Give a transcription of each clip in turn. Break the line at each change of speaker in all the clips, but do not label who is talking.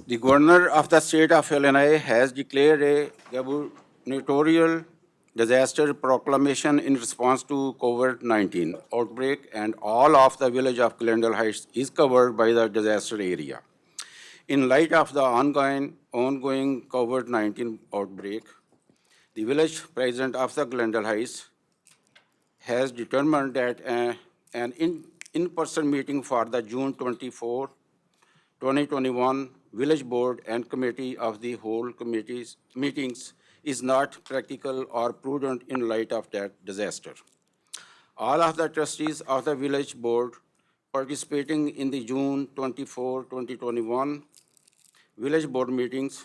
The Governor of the State of Illinois has declared a gubernatorial disaster proclamation in response to COVID-19 outbreak, and all of the village of Glendale Heights is covered by the disaster area. In light of the ongoing COVID-19 outbreak, the village president of the Glendale Heights has determined that an in-person meeting for the June 24, 2021 Village Board and Committee of the Whole Committees meetings is not practical or prudent in light of that disaster. All of the trustees of the Village Board participating in the June 24, 2021 Village Board meetings,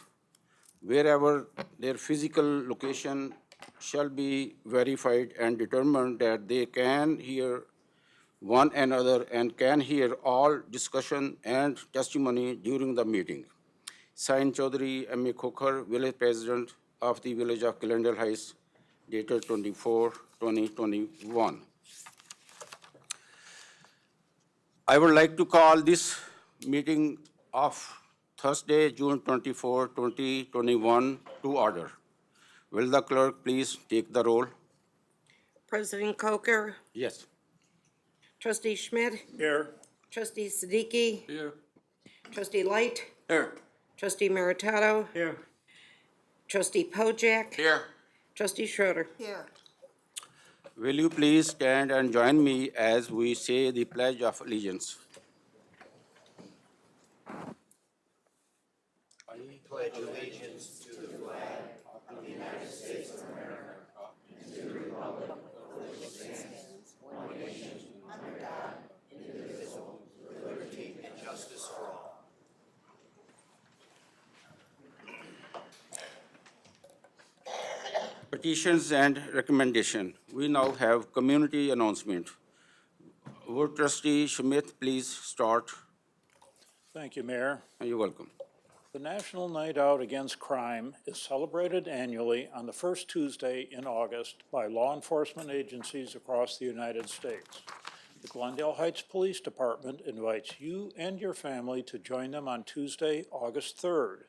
wherever their physical location shall be verified and determined that they can hear one another and can hear all discussion and testimony during the meeting. Signed Chaudhary M.A. Khokhar, Village President of the Village of Glendale Heights, dated 24/2021. I would like to call this meeting of Thursday, June 24, 2021 to order. Will the clerk please take the roll?
President Coker,
Yes.
Trustee Schmidt,
Here.
Trustee Siddiqui,
Here.
Trustee Light,
Here.
Trustee Meritato,
Here.
Trustee Pojek,
Here.
Trustee Schroeder.
Here.
Will you please stand and join me as we say the Pledge of Allegiance? Petitions and recommendation. We now have community announcement. Would Trustee Schmidt please start?
Thank you, Mayor.
You're welcome.
The National Night Out Against Crime is celebrated annually on the first Tuesday in August by law enforcement agencies across the United States. The Glendale Heights Police Department invites you and your family to join them on Tuesday, August 3rd,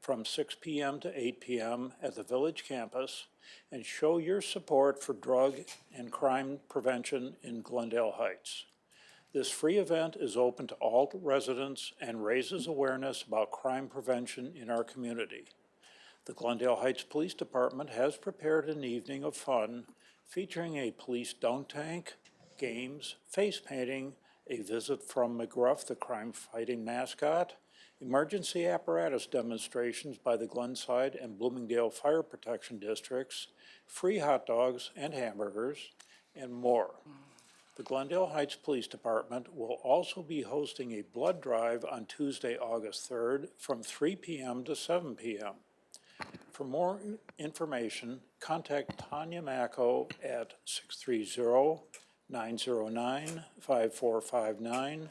from 6 p.m. to 8 p.m. at the village campus, and show your support for drug and crime prevention in Glendale Heights. This free event is open to all residents and raises awareness about crime prevention in our community. The Glendale Heights Police Department has prepared an evening of fun featuring a police dunk tank, games, face painting, a visit from McGruff, the crime-fighting mascot, emergency apparatus demonstrations by the Glenside and Bloomingdale Fire Protection Districts, free hot dogs and hamburgers, and more. The Glendale Heights Police Department will also be hosting a blood drive on Tuesday, August 3rd from 3 p.m. to 7 p.m. For more information, contact Tanya Macco at 630-909-5459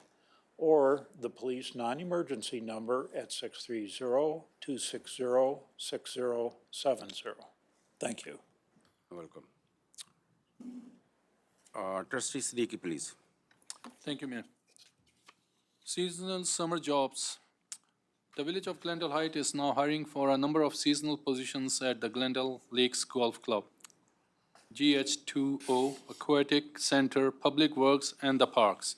or the police non-emergency number at 630-260-6070. Thank you.
You're welcome. Trustee Siddiqui, please.
Thank you, Mayor. Seasonal summer jobs. The village of Glendale Heights is now hiring for a number of seasonal positions at the Glendale Lakes Golf Club, GH2O, Aquatic Center, Public Works, and the Parks,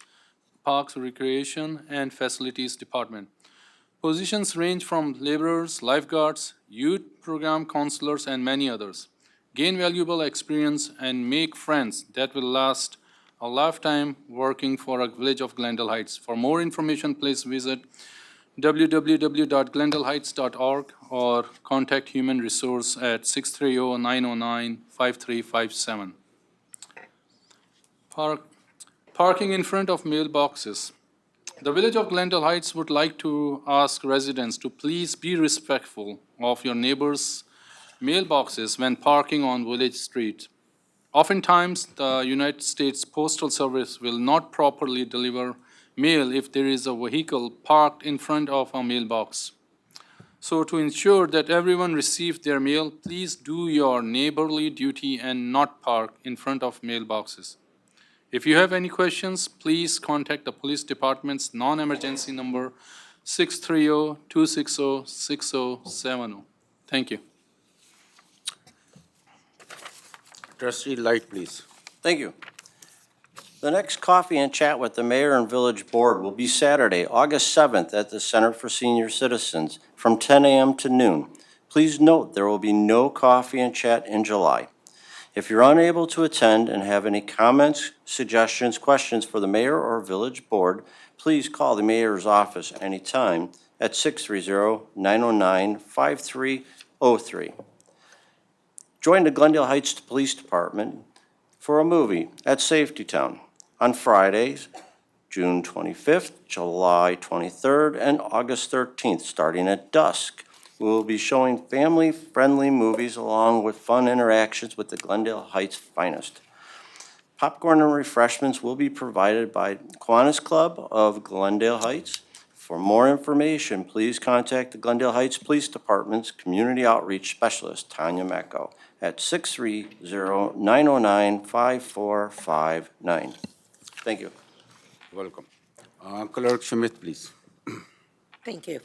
Recreation, and Facilities Department. Positions range from laborers, lifeguards, youth program counselors, and many others. Gain valuable experience and make friends that will last a lifetime working for a village of Glendale Heights. For more information, please visit www.glendaleheights.org or contact Human Resource at 630-909-5357. Parking in front of mailboxes. The village of Glendale Heights would like to ask residents to please be respectful of your neighbors' mailboxes when parking on village street. Oftentimes, the United States Postal Service will not properly deliver mail if there is a vehicle parked in front of a mailbox. So to ensure that everyone receives their mail, please do your neighborly duty and not park in front of mailboxes. If you have any questions, please contact the police department's non-emergency number 630-260-6070. Thank you.
Trustee Light, please.
Thank you. The next coffee and chat with the mayor and village board will be Saturday, August 7th at the Center for Senior Citizens from 10 a.m. to noon. Please note there will be no coffee and chat in July. If you're unable to attend and have any comments, suggestions, questions for the mayor or village board, please call the mayor's office anytime at 630-909-5303. Join the Glendale Heights Police Department for a movie at Safety Town on Fridays, June 25th, July 23rd, and August 13th, starting at dusk. We will be showing family-friendly movies along with fun interactions with the Glendale Heights finest. Popcorn and refreshments will be provided by Kiwanis Club of Glendale Heights. For more information, please contact the Glendale Heights Police Department's Community Outreach Specialist, Tanya Mecco, at 630-909-5459. Thank you.
Welcome. Clerk Schmidt, please.
Thank you.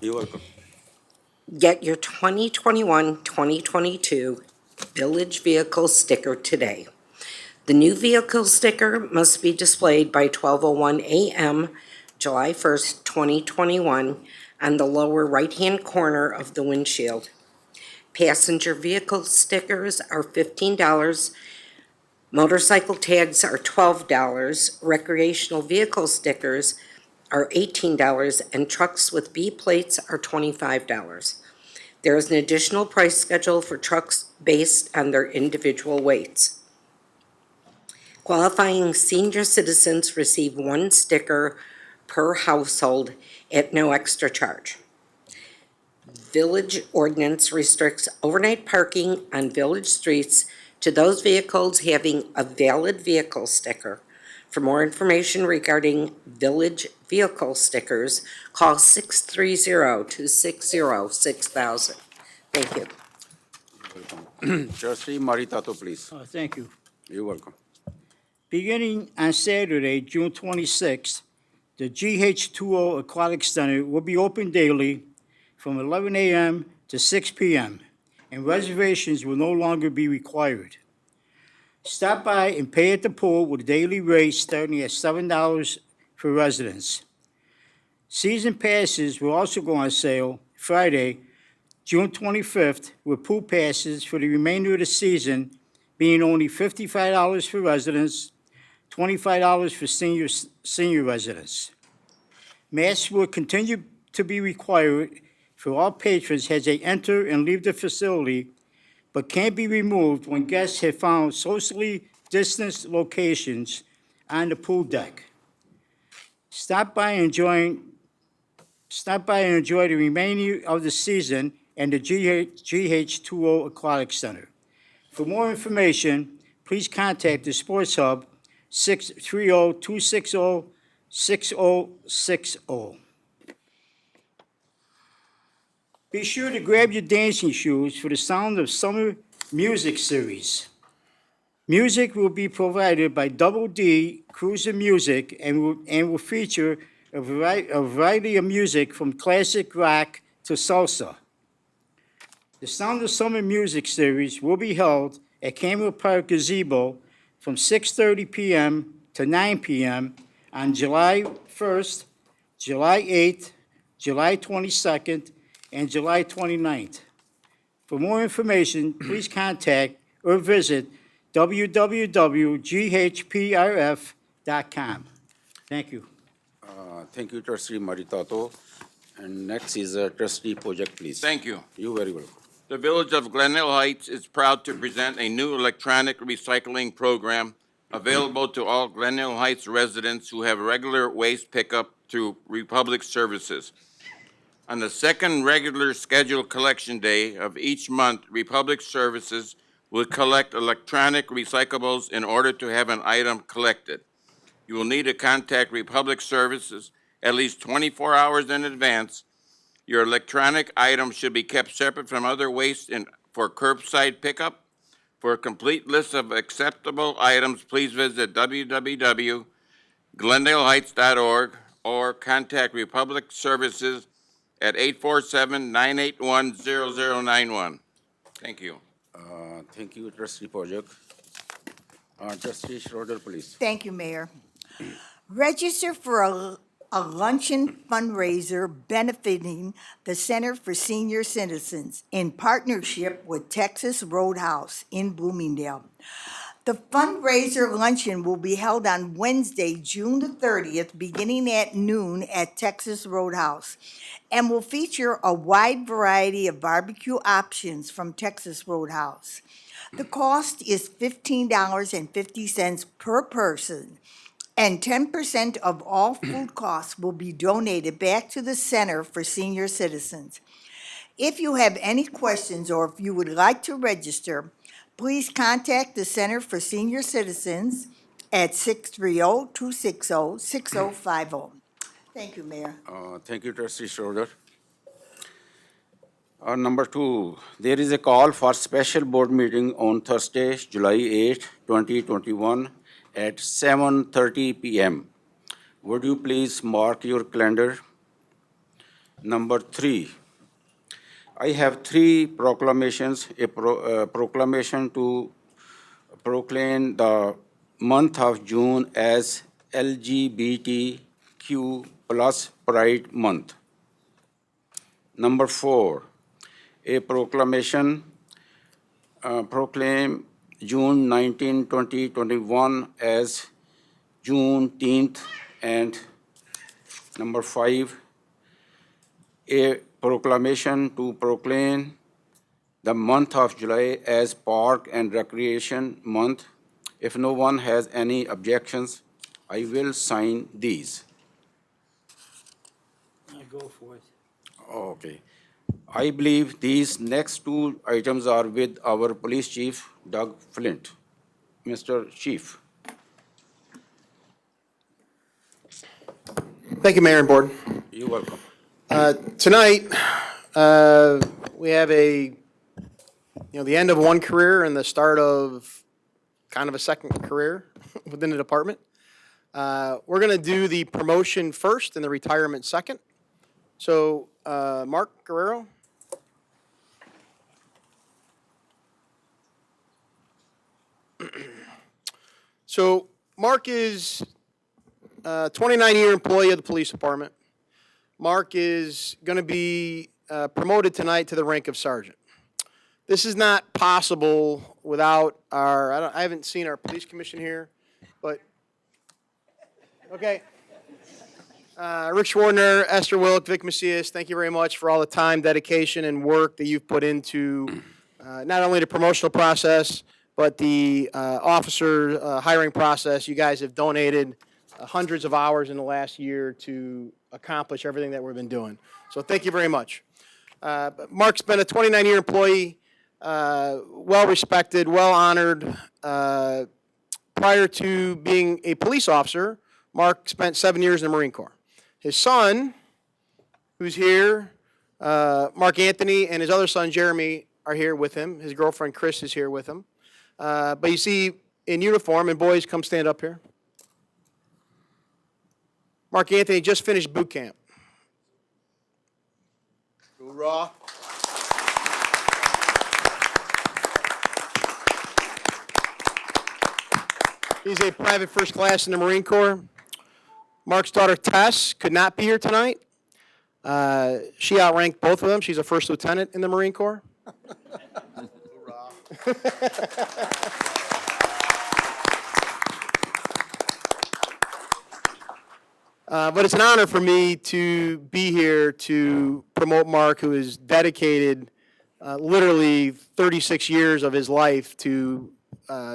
You're welcome.
Get your 2021-2022 Village Vehicle Sticker today. The new vehicle sticker must be displayed by 12:01 a.m., July 1st, 2021, on the lower right-hand corner of the windshield. Passenger vehicle stickers are $15. Motorcycle tags are $12. Recreational vehicle stickers are $18, and trucks with B plates are $25. There is an additional price schedule for trucks based on their individual weights. Qualifying senior citizens receive one sticker per household at no extra charge. Village ordinance restricts overnight parking on village streets to those vehicles having a valid vehicle sticker. For more information regarding village vehicle stickers, call 630-260-6000. Thank you.
Trustee Maritato, please.
Thank you.
You're welcome.
Beginning on Saturday, June 26th, the GH2O Aquatic Center will be open daily from 11 a.m. to 6 p.m., and reservations will no longer be required. Stop by and pay at the pool with a daily rate starting at $7 for residents. Season passes will also go on sale Friday, June 25th, with pool passes for the remainder of the season being only $55 for residents, $25 for senior residents. Masks will continue to be required for all patrons as they enter and leave the facility, but can be removed when guests have found socially distanced locations on the pool deck. Stop by and enjoy the remainder of the season and the GH2O Aquatic Center. For more information, please contact the Sports Hub, 630-260-6060. Be sure to grab your dancing shoes for the Sound of Summer Music Series. Music will be provided by Double D Cruiser Music and will feature a variety of music from classic rock to salsa. The Sound of Summer Music Series will be held at Campbell Park Gazebo from 6:30 p.m. to 9 p.m. on July 1st, July 8th, July 22nd, and July 29th. For more information, please contact or visit www.ghprf.com. Thank you.
Thank you, Trustee Maritato. And next is Trustee Pojek, please.
Thank you.
You're very welcome.
The Village of Glendale Heights is proud to present a new electronic recycling program available to all Glendale Heights residents who have regular waste pickup through Republic Services. On the second regular scheduled collection day of each month, Republic Services will collect electronic recyclables in order to have an item collected. You will need to contact Republic Services at least 24 hours in advance. Your electronic item should be kept separate from other waste for curbside pickup. For a complete list of acceptable items, please visit www.glendaleheights.org or contact Republic Services at 847-981-0091. Thank you.
Thank you, trustee Pojek. Trustee Schroeder, please.
Thank you, Mayor. Register for a luncheon fundraiser benefiting the Center for Senior Citizens in partnership with Texas Roadhouse in Bloomingdale. The fundraiser luncheon will be held on Wednesday, June the 30th, beginning at noon at Texas Roadhouse, and will feature a wide variety of barbecue options from Texas Roadhouse. The cost is $15.50 per person, and 10% of all food costs will be donated back to the Center for Senior Citizens. If you have any questions or if you would like to register, please contact the Center for Senior Citizens at 630-260-6050. Thank you, Mayor.
Thank you, trustee Schroeder. Number 2, there is a call for special board meeting on Thursday, July 8, 2021 at 7:30 p.m. Would you please mark your calendar? Number 3, I have 3 proclamations, a proclamation to proclaim the month of June as LGBTQ plus Pride Month. Number 4, a proclamation proclaim June 19, 2021 as Juneteenth, and number 5, a proclamation to proclaim the month of July as Park and Recreation Month. If no one has any objections, I will sign these.
I go for it.
Okay. I believe these next 2 items are with our police chief, Doug Flint. Mr. Chief.
Thank you, Mayor and Board.
You're welcome.
Tonight, we have the end of one career and the start of kind of a second career within the department. We're going to do the promotion first and the retirement second. So, Mark Guerrero. So, Mark is a 29-year employee of the police department. Mark is going to be promoted tonight to the rank of sergeant. This is not possible without I haven't seen our police commission here, but, okay. Rick Schwartner, Esther Wilk, Vic Macias, thank you very much for all the time, dedication, and work that you've put into not only the promotional process, but the officer hiring process. You guys have donated hundreds of hours in the last year to accomplish everything that we've been doing. So thank you very much. Mark's been a 29-year employee, well-respected, well-honored. Prior to being a police officer, Mark spent 7 years in the Marine Corps. His son, who's here, Mark Anthony, and his other son, Jeremy, are here with him. His girlfriend, Chris, is here with him. But you see, in uniform, and boys, come stand up here. Mark Anthony just finished boot camp. Hoorah. He's a private first class in the Marine Corps. Mark's daughter, Tess, could not be here tonight. She outranked both of them. She's a first lieutenant in the Marine Corps. But it's an honor for me to be here to promote Mark, who is dedicated literally 36 years of his life to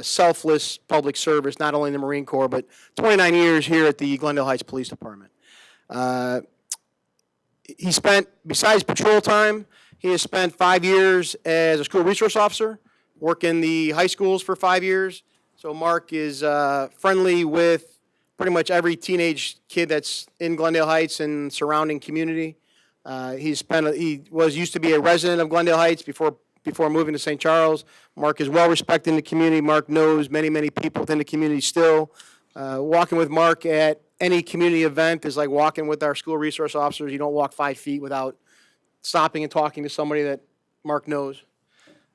selfless public service, not only in the Marine Corps, but 29 years here at the Glendale Heights Police Department. He spent, besides patrol time, he has spent 5 years as a school resource officer, worked in the high schools for 5 years. So Mark is friendly with pretty much every teenage kid that's in Glendale Heights and surrounding community. He used to be a resident of Glendale Heights before moving to St. Charles. Mark is well respected in the community. Mark knows many, many people within the community still. Walking with Mark at any community event is like walking with our school resource officers. You don't walk 5 feet without stopping and talking to somebody that Mark knows.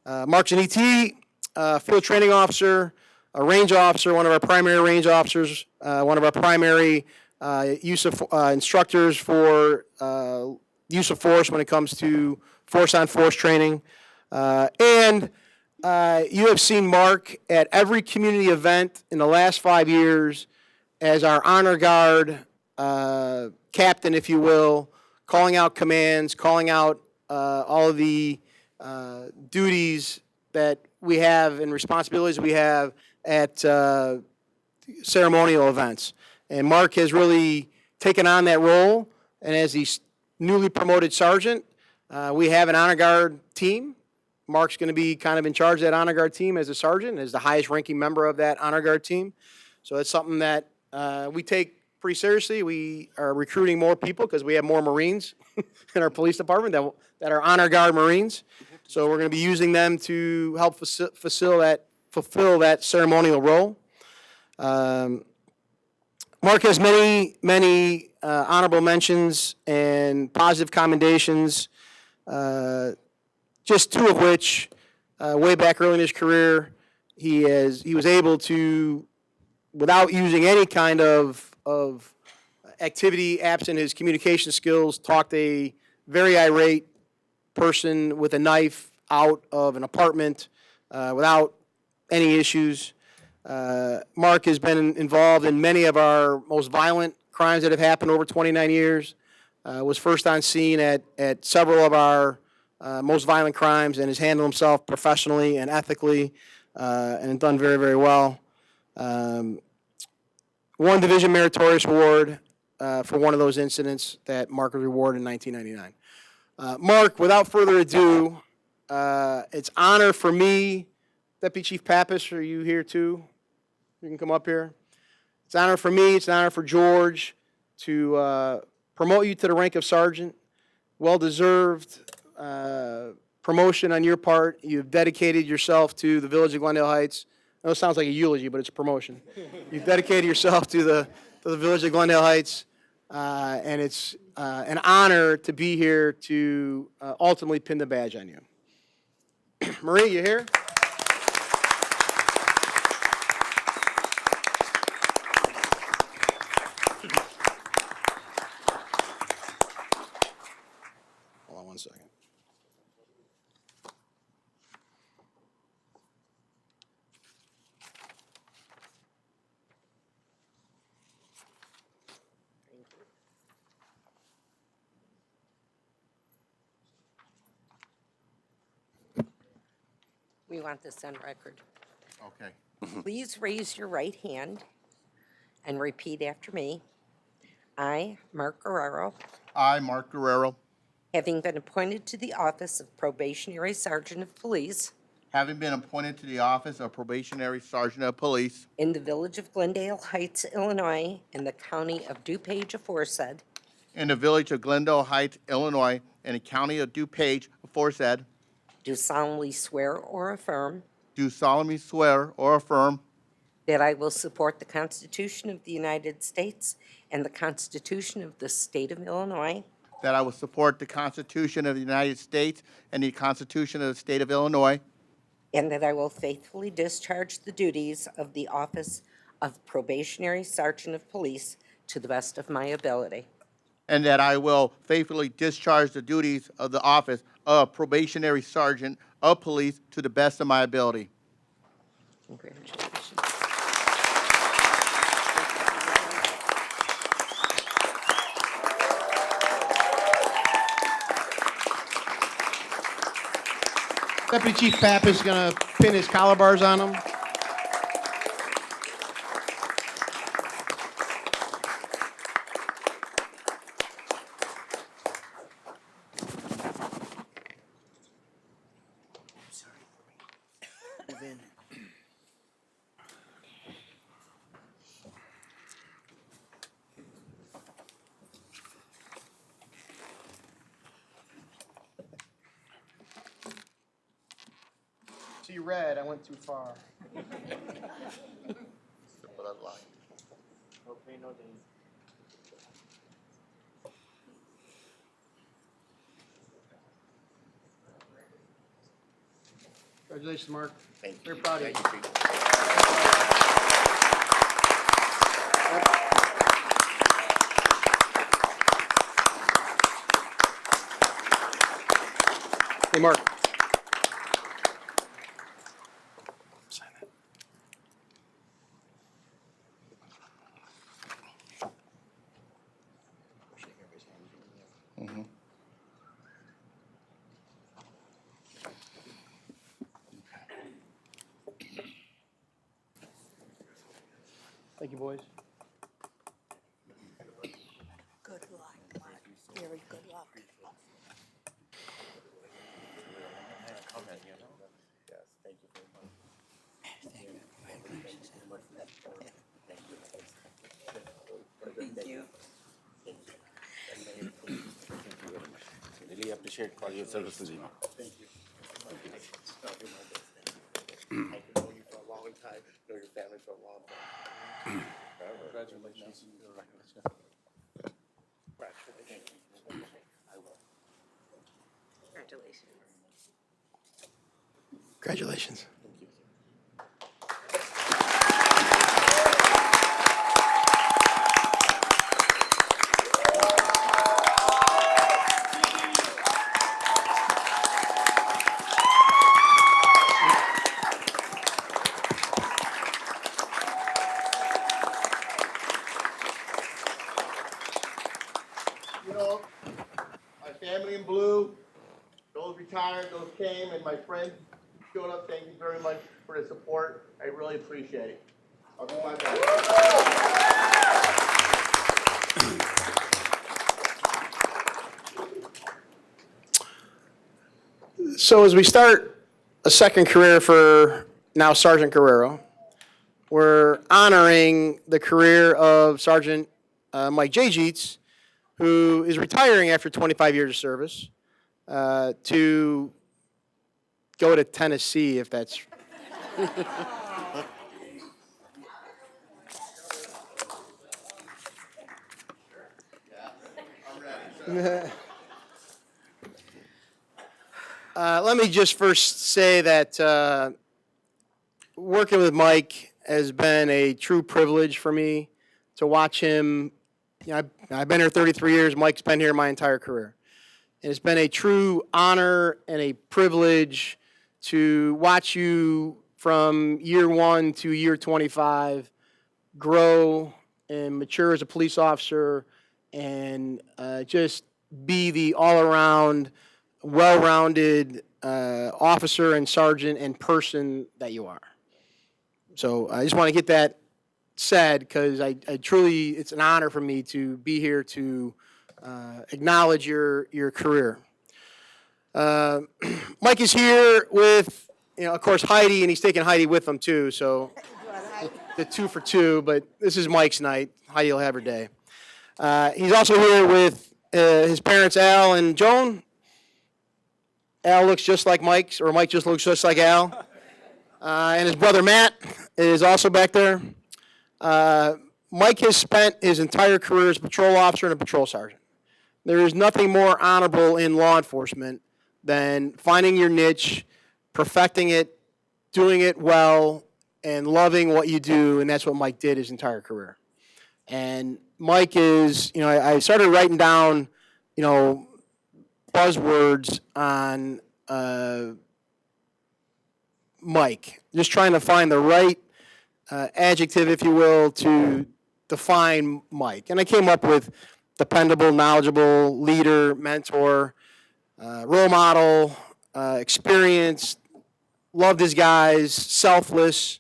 Mark's an ET, field training officer, a range officer, one of our primary range officers, one of our primary use of instructors for use of force when it comes to force-on-force training. And you have seen Mark at every community event in the last 5 years as our honor guard captain, if you will, calling out commands, calling out all of the duties that we have and responsibilities we have at ceremonial events. And Mark has really taken on that role, and as the newly promoted sergeant, we have an honor guard team. Mark's going to be kind of in charge of that honor guard team as a sergeant, as the highest ranking member of that honor guard team. So it's something that we take pretty seriously. We are recruiting more people because we have more Marines in our police department that are honor guard Marines. So we're going to be using them to help fulfill that ceremonial role. Mark has many honorable mentions and positive commendations, just two of which, way back early in his career, he was able to, without using any kind of activity, absent his communication skills, talked a very irate person with a knife out of an apartment without any issues. Mark has been involved in many of our most violent crimes that have happened over 29 years, was first on scene at several of our most violent crimes, and has handled himself professionally and ethically and done very, very well. One Division Meritorious Award for one of those incidents that Mark was rewarded in 1999. Mark, without further ado, it's honor for me. Deputy Chief Pappas, are you here too? You can come up here. It's an honor for me, it's an honor for George to promote you to the rank of sergeant. Well-deserved promotion on your part. You've dedicated yourself to the village of Glendale Heights. I know it sounds like a eulogy, but it's a promotion. You've dedicated yourself to the village of Glendale Heights, and it's an honor to be here to ultimately pin the badge on you. Marie, you here? Hold on one second.
We want this on record.
Okay.
Please raise your right hand and repeat after me. I, Mark Guerrero,
I, Mark Guerrero,
having been appointed to the office of Probationary Sergeant of Police
having been appointed to the office of Probationary Sergeant of Police
in the village of Glendale Heights, Illinois, in the county of DuPage aforesaid,
in the village of Glendale Heights, Illinois, in the county of DuPage, aforesaid,
do solemnly swear or affirm
do solemnly swear or affirm
that I will support the Constitution of the United States and the Constitution of the State of Illinois,
that I will support the Constitution of the United States and the Constitution of the State of Illinois,
and that I will faithfully discharge the duties of the office of Probationary Sergeant of Police to the best of my ability.
and that I will faithfully discharge the duties of the office of Probationary Sergeant of Police to the best of my ability.
Congratulations.
Deputy Chief Pappas is going to pin his collar bars on him. See, red, I went too far. Congratulations, Mark.
Thank you.
Very proud of you.
Thank you, Chief.
Hey, Mark. Thank you, boys.
Good luck, Mark. Very good luck.
Really appreciate for your services, you know.
I've known you for a long time, know your family for a long time.
Congratulations.
Congratulations.
You know, my family in blue, those retired, those came, and my friends who showed up, thank you very much for the support. I really appreciate it. I'll do my best.
So as we start a second career for now Sergeant Guerrero, we're honoring the career of Sergeant Mike J. Jeets, who is retiring after 25 years of service, to go to Tennessee, if that's. Let me just first say that working with Mike has been a true privilege for me to watch him. You know, I've been here 33 years. Mike's been here my entire career. And it's been a true honor and a privilege to watch you from year 1 to year 25 grow and mature as a police officer and just be the all-around, well-rounded officer and sergeant and person that you are. So I just want to get that said because I truly, it's an honor for me to be here to acknowledge your career. Mike is here with, of course, Heidi, and he's taking Heidi with him too. So the 2 for 2, but this is Mike's night. Heidi will have her day. He's also here with his parents, Al and Joan. Al looks just like Mike's, or Mike just looks just like Al. And his brother Matt is also back there. Mike has spent his entire career as a patrol officer and a patrol sergeant. There is nothing more honorable in law enforcement than finding your niche, perfecting it, doing it well, and loving what you do, and that's what Mike did his entire career. And Mike is, I started writing down, buzzwords on Mike, just trying to find the right adjective, if you will, to define Mike. And I came up with dependable, knowledgeable, leader, mentor, role model, experienced, loved his guys, selfless.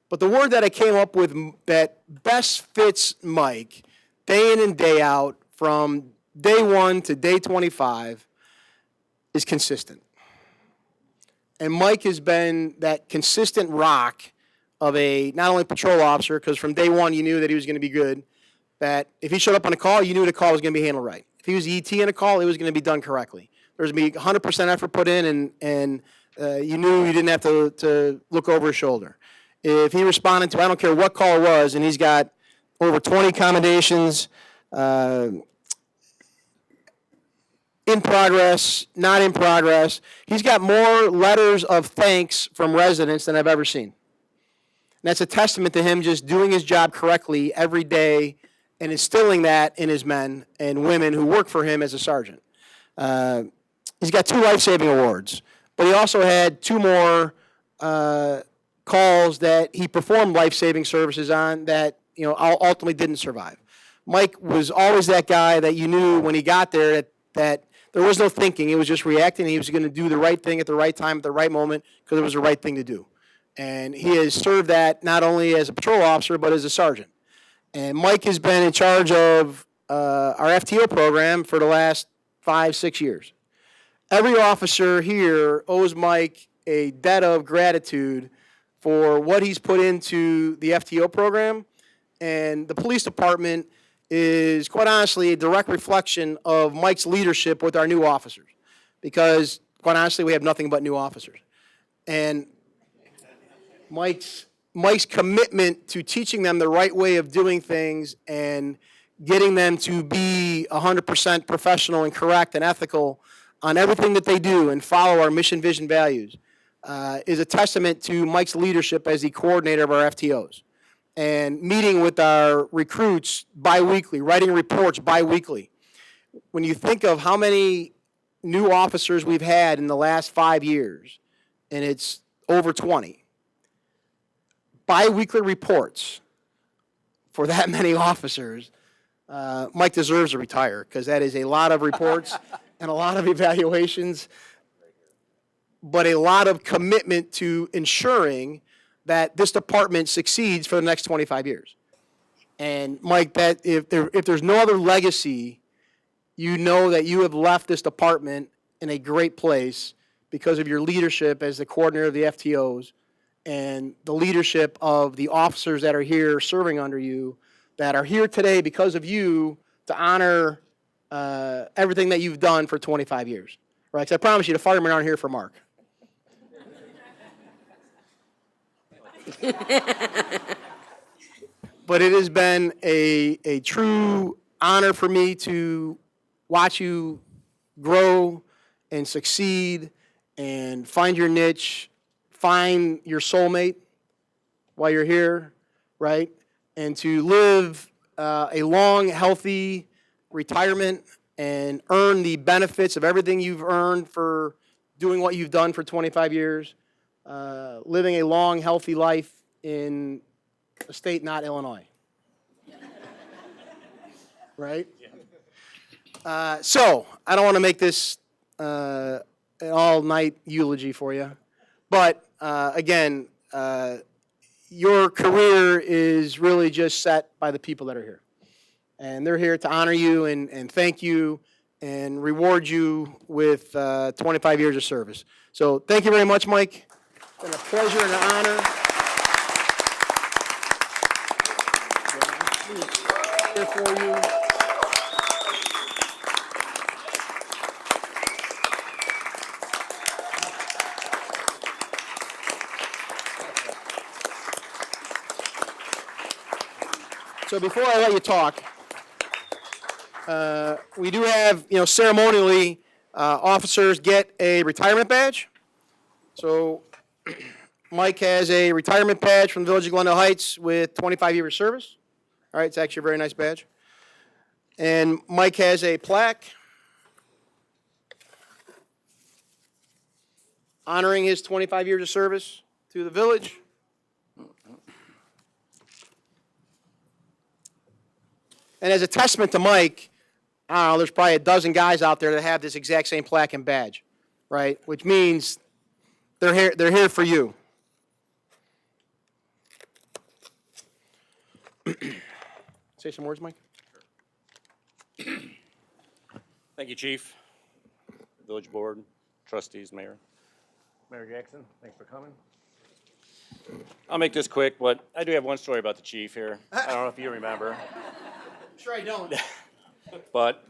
But the word that I came up with that best fits Mike day in and day out from day 1 to day 25 is consistent. And Mike has been that consistent rock of a not only patrol officer, because from day 1 you knew that he was going to be good, that if he showed up on a call, you knew the call was going to be handled right. If he was ET in a call, it was going to be done correctly. There was going to be 100% effort put in, and you knew you didn't have to look over his shoulder. If he responded to, I don't care what call it was, and he's got over 20 commendations, in progress, not in progress. He's got more letters of thanks from residents than I've ever seen. And that's a testament to him just doing his job correctly every day and instilling that in his men and women who work for him as a sergeant. He's got 2 life-saving awards, but he also had 2 more calls that he performed life-saving services on that, ultimately didn't survive. Mike was always that guy that you knew when he got there that there was no thinking. He was just reacting. He was going to do the right thing at the right time, at the right moment, because it was the right thing to do. And he has served that not only as a patrol officer, but as a sergeant. And Mike has been in charge of our FTO program for the last 5-6 years. Every officer here owes Mike a debt of gratitude for what he's put into the FTO program. And the police department is, quite honestly, a direct reflection of Mike's leadership with our new officers. Because, quite honestly, we have nothing but new officers. And Mike's commitment to teaching them the right way of doing things and getting them to be 100% professional and correct and ethical on everything that they do and follow our mission, vision, values is a testament to Mike's leadership as the coordinator of our FTOs. And meeting with our recruits biweekly, writing reports biweekly. When you think of how many new officers we've had in the last 5 years, and it's over 20, biweekly reports for that many officers, Mike deserves to retire, because that is a lot of reports and a lot of evaluations, but a lot of commitment to ensuring that this department succeeds for the next 25 years. And Mike, that if there's no other legacy, you know that you have left this department in a great place because of your leadership as the coordinator of the FTOs and the leadership of the officers that are here serving under you, that are here today because of you to honor everything that you've done for 25 years. Right? 'Cause I promise you, the firemen aren't here for Mark. But it has been a true honor for me to watch you grow and succeed and find your niche, find your soulmate while you're here, right? And to live a long, healthy retirement and earn the benefits of everything you've earned for doing what you've done for 25 years. Living a long, healthy life in a state not Illinois. Right? So, I don't want to make this an all-night eulogy for you. But, again, your career is really just set by the people that are here. And they're here to honor you and thank you and reward you with 25 years of service. So, thank you very much, Mike. It's been a pleasure and an honor. Here for you. So before I let you talk, we do have, ceremonially, officers get a retirement badge. So Mike has a retirement badge from the Village of Glendale Heights with 25 years of service. All right, it's actually a very nice badge. And Mike has a plaque honoring his 25 years of service to the village. And as a testament to Mike, I don't know, there's probably a dozen guys out there that have this exact same plaque and badge, right? Which means they're here for you. Say some words, Mike.
Thank you, Chief, Village Board, trustees, Mayor. Mayor Jackson, thanks for coming. I'll make this quick, but I do have one story about the chief here. I don't know if you remember.
Sure I don't.
But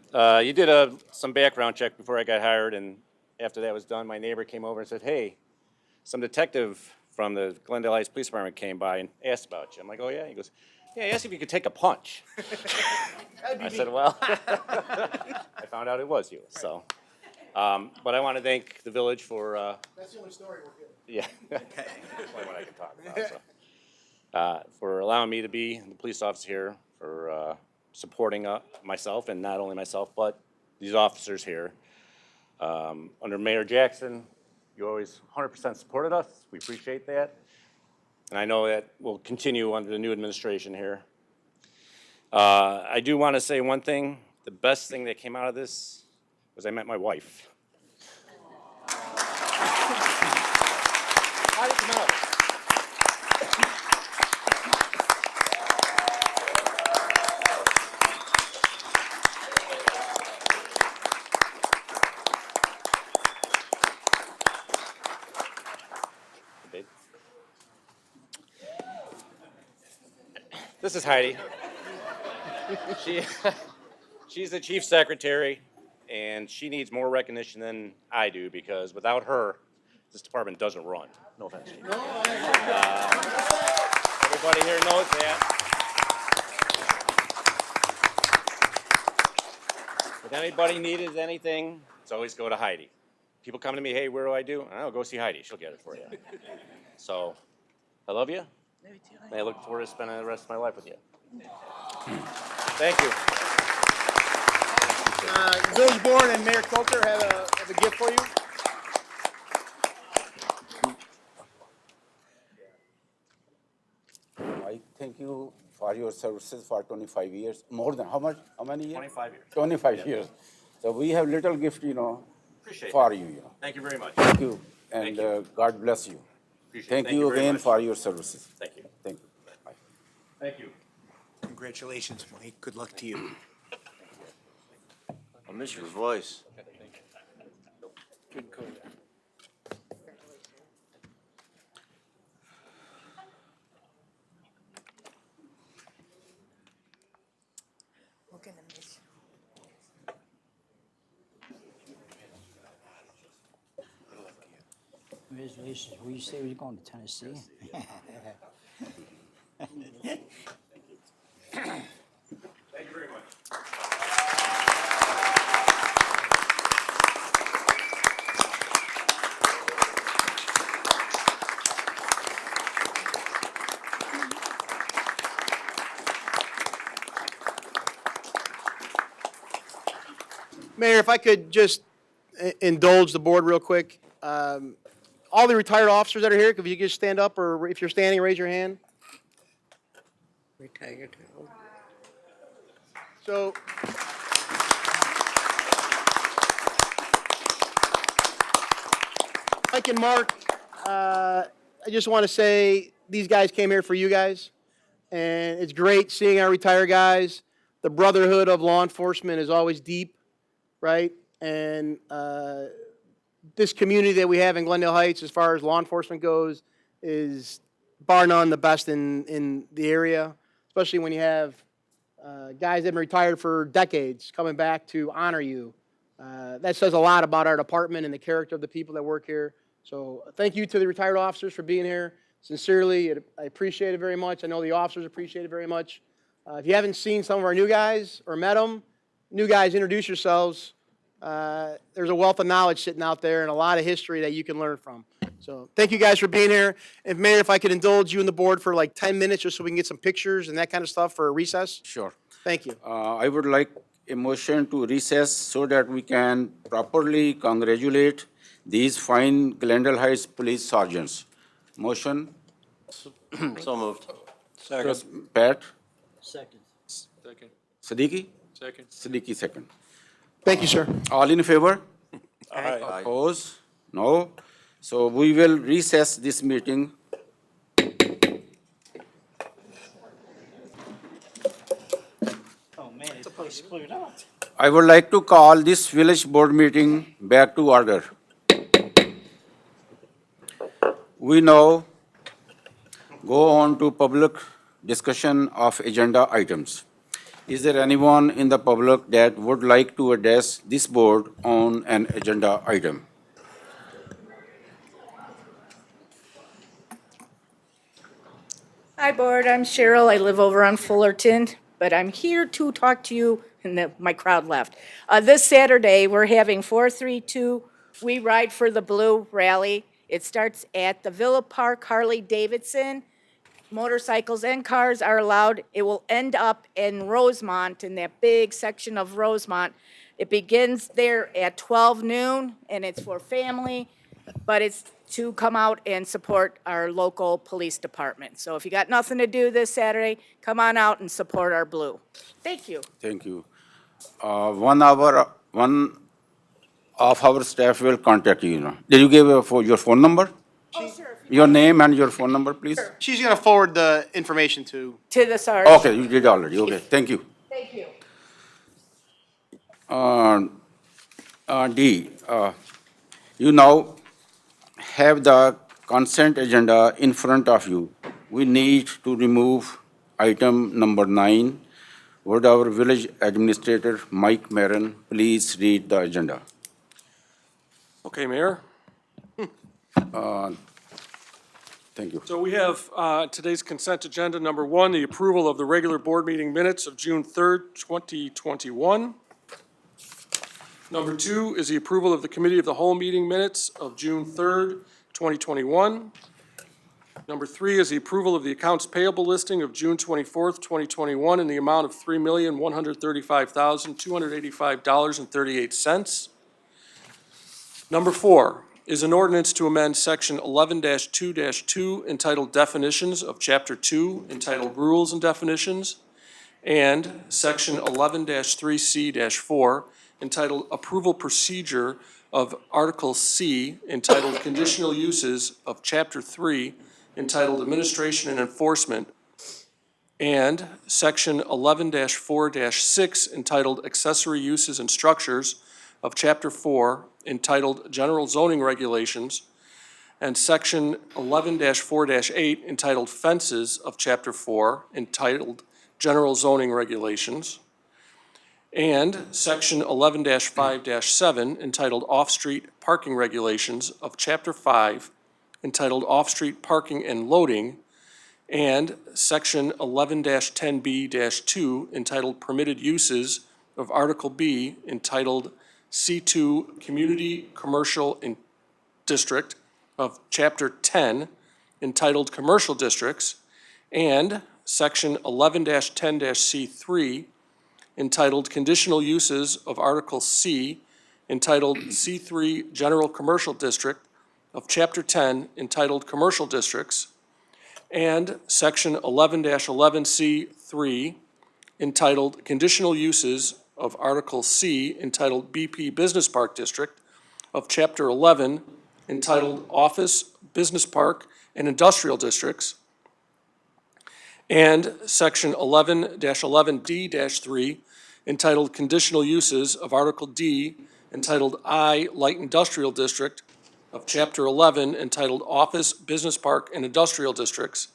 you did some background check before I got hired, and after that was done, my neighbor came over and said, hey, some detective from the Glendale Heights Police Department came by and asked about you. I'm like, oh, yeah? He goes, yeah, he asked if you could take a punch. I said, well, I found out it was you. So But I want to thank the village for,
That's the only story we're getting.
yeah. That's the only one I can talk about, so. For allowing me to be the police officer here, for supporting myself, and not only myself, but these officers here. Under Mayor Jackson, you always 100% supported us. We appreciate that. And I know that will continue under the new administration here. I do want to say one thing. The best thing that came out of this was I met my wife. How did it come out? Babe. This is Heidi. She's the chief secretary, and she needs more recognition than I do, because without her, this department doesn't run. No offense, Chief. Everybody here knows that. If anybody needed anything, it's always go to Heidi. People come to me, hey, where do I do? I'll go see Heidi. She'll get it for you. So, I love you. And I look forward to spending the rest of my life with you. Thank you.
Village Board and Mayor Coulter have a gift for you.
I thank you for your services for 25 years, more than, how much, how many years?
25 years.
25 years. So we have little gift,
Appreciate
for
it.
you,
Thank you very much.
Thank you, and
Thank you.
God bless you.
Appreciate it.
Thank you
very
again
much.
for your services.
Thank you.
Thank you. Bye.
Thank you.
Congratulations, Mike. Good luck to you.
I miss your voice.
We're gonna miss you.
Congratulations. Where you say you're going to Tennessee?
Thank you very much.
Mayor, if I could just indulge the board real quick. All the retired officers that are here, could you just stand up, or if you're standing, raise your hand?
Retired.
So. Mike and Mark, I just want to say, these guys came here for you guys, and it's great seeing our retired guys. The brotherhood of law enforcement is always deep, right? And this community that we have in Glendale Heights, as far as law enforcement goes, is bar none the best in the area, especially when you have guys that have been retired for decades coming back to honor you. That says a lot about our department and the character of the people that work here. So thank you to the retired officers for being here. Sincerely, I appreciate it very much. I know the officers appreciate it very much. If you haven't seen some of our new guys or met them, new guys, introduce yourselves. There's a wealth of knowledge sitting out there and a lot of history that you can learn from. So thank you guys for being here. And Mayor, if I could indulge you and the board for like 10 minutes just so we can get some pictures and that kind of stuff for a recess.
Sure.
Thank you.
I would like a motion to recess so that we can properly congratulate these fine Glendale Heights police sergeants. Motion,
So moved.
Pat,
Second.
Second.
Siddiqui?
Second.
Siddiqui second.
Thank you, sir.
All in favor?
Aye.
Oppose? No? So we will recess this meeting.
Oh, man, it's place split out.
I would like to call this village board meeting back to order. We now go on to public discussion of agenda items. Is there anyone in the public that would like to address this board on an agenda item?
Hi, Board. I'm Cheryl. I live over on Fullerton. but I'm here to talk to you, and my crowd left. This Saturday, we're having 432 We Ride for the Blue rally. It starts at the Villa Park Harley-Davidson. Motorcycles and cars are allowed. It will end up in Rosemont, in that big section of Rosemont. It begins there at 12 noon, and it's for family, but it's to come out and support our local police department. So if you got nothing to do this Saturday, come on out and support our blue. Thank you.
Thank you. One of our staff will contact you, Did you give your phone number?
Oh, sure.
Your name and your phone number, please?
She's going to forward the information to.
To the sergeant.
Okay, you did already. Okay, thank you.
Thank you.
D, you now have the consent agenda in front of you. We need to remove item number 9. Would our village administrator, Mike Maron, please read the agenda?
Okay, Mayor.
Thank you.
So we have today's consent agenda, number 1, the approval of the regular board meeting minutes of June 3rd, 2021. Number 2 is the approval of the committee of the whole meeting minutes of June 3rd, 2021. Number 3 is the approval of the accounts payable listing of June 24th, 2021 in the amount of $3,135,285.38. Number 4 is an ordinance to amend Section 11-2-2 entitled Definitions of Chapter 2 entitled Rules and Definitions, and Section 11-3C-4 entitled Approval Procedure of Article C entitled Conditional Uses of Chapter 3 entitled Administration and Enforcement, and Section 11-4-6 entitled Accessory Uses and Structures of Chapter 4 entitled General Zoning Regulations, and Section 11-4-8 entitled Fences of Chapter 4 entitled General Zoning Regulations, and Section 11-5-7 entitled Off-Street Parking Regulations of Chapter 5 entitled Off-Street Parking and Loading, and Section 11-10B-2 entitled Permitted Uses of Article B entitled C2 Community Commercial District of Chapter 10 entitled Commercial Districts, and Section 11-10-C3 entitled Conditional Uses of Article C entitled C3 General Commercial District of Chapter 10 entitled Commercial Districts, and Section 11-11C3 entitled Conditional Uses of Article C entitled BP Business Park District of Chapter 11 entitled Office, Business Park, and Industrial Districts, and Section 11-11D-3 entitled Conditional Uses of Article D entitled I Light Industrial District of Chapter 11 entitled Office, Business Park, and Industrial Districts,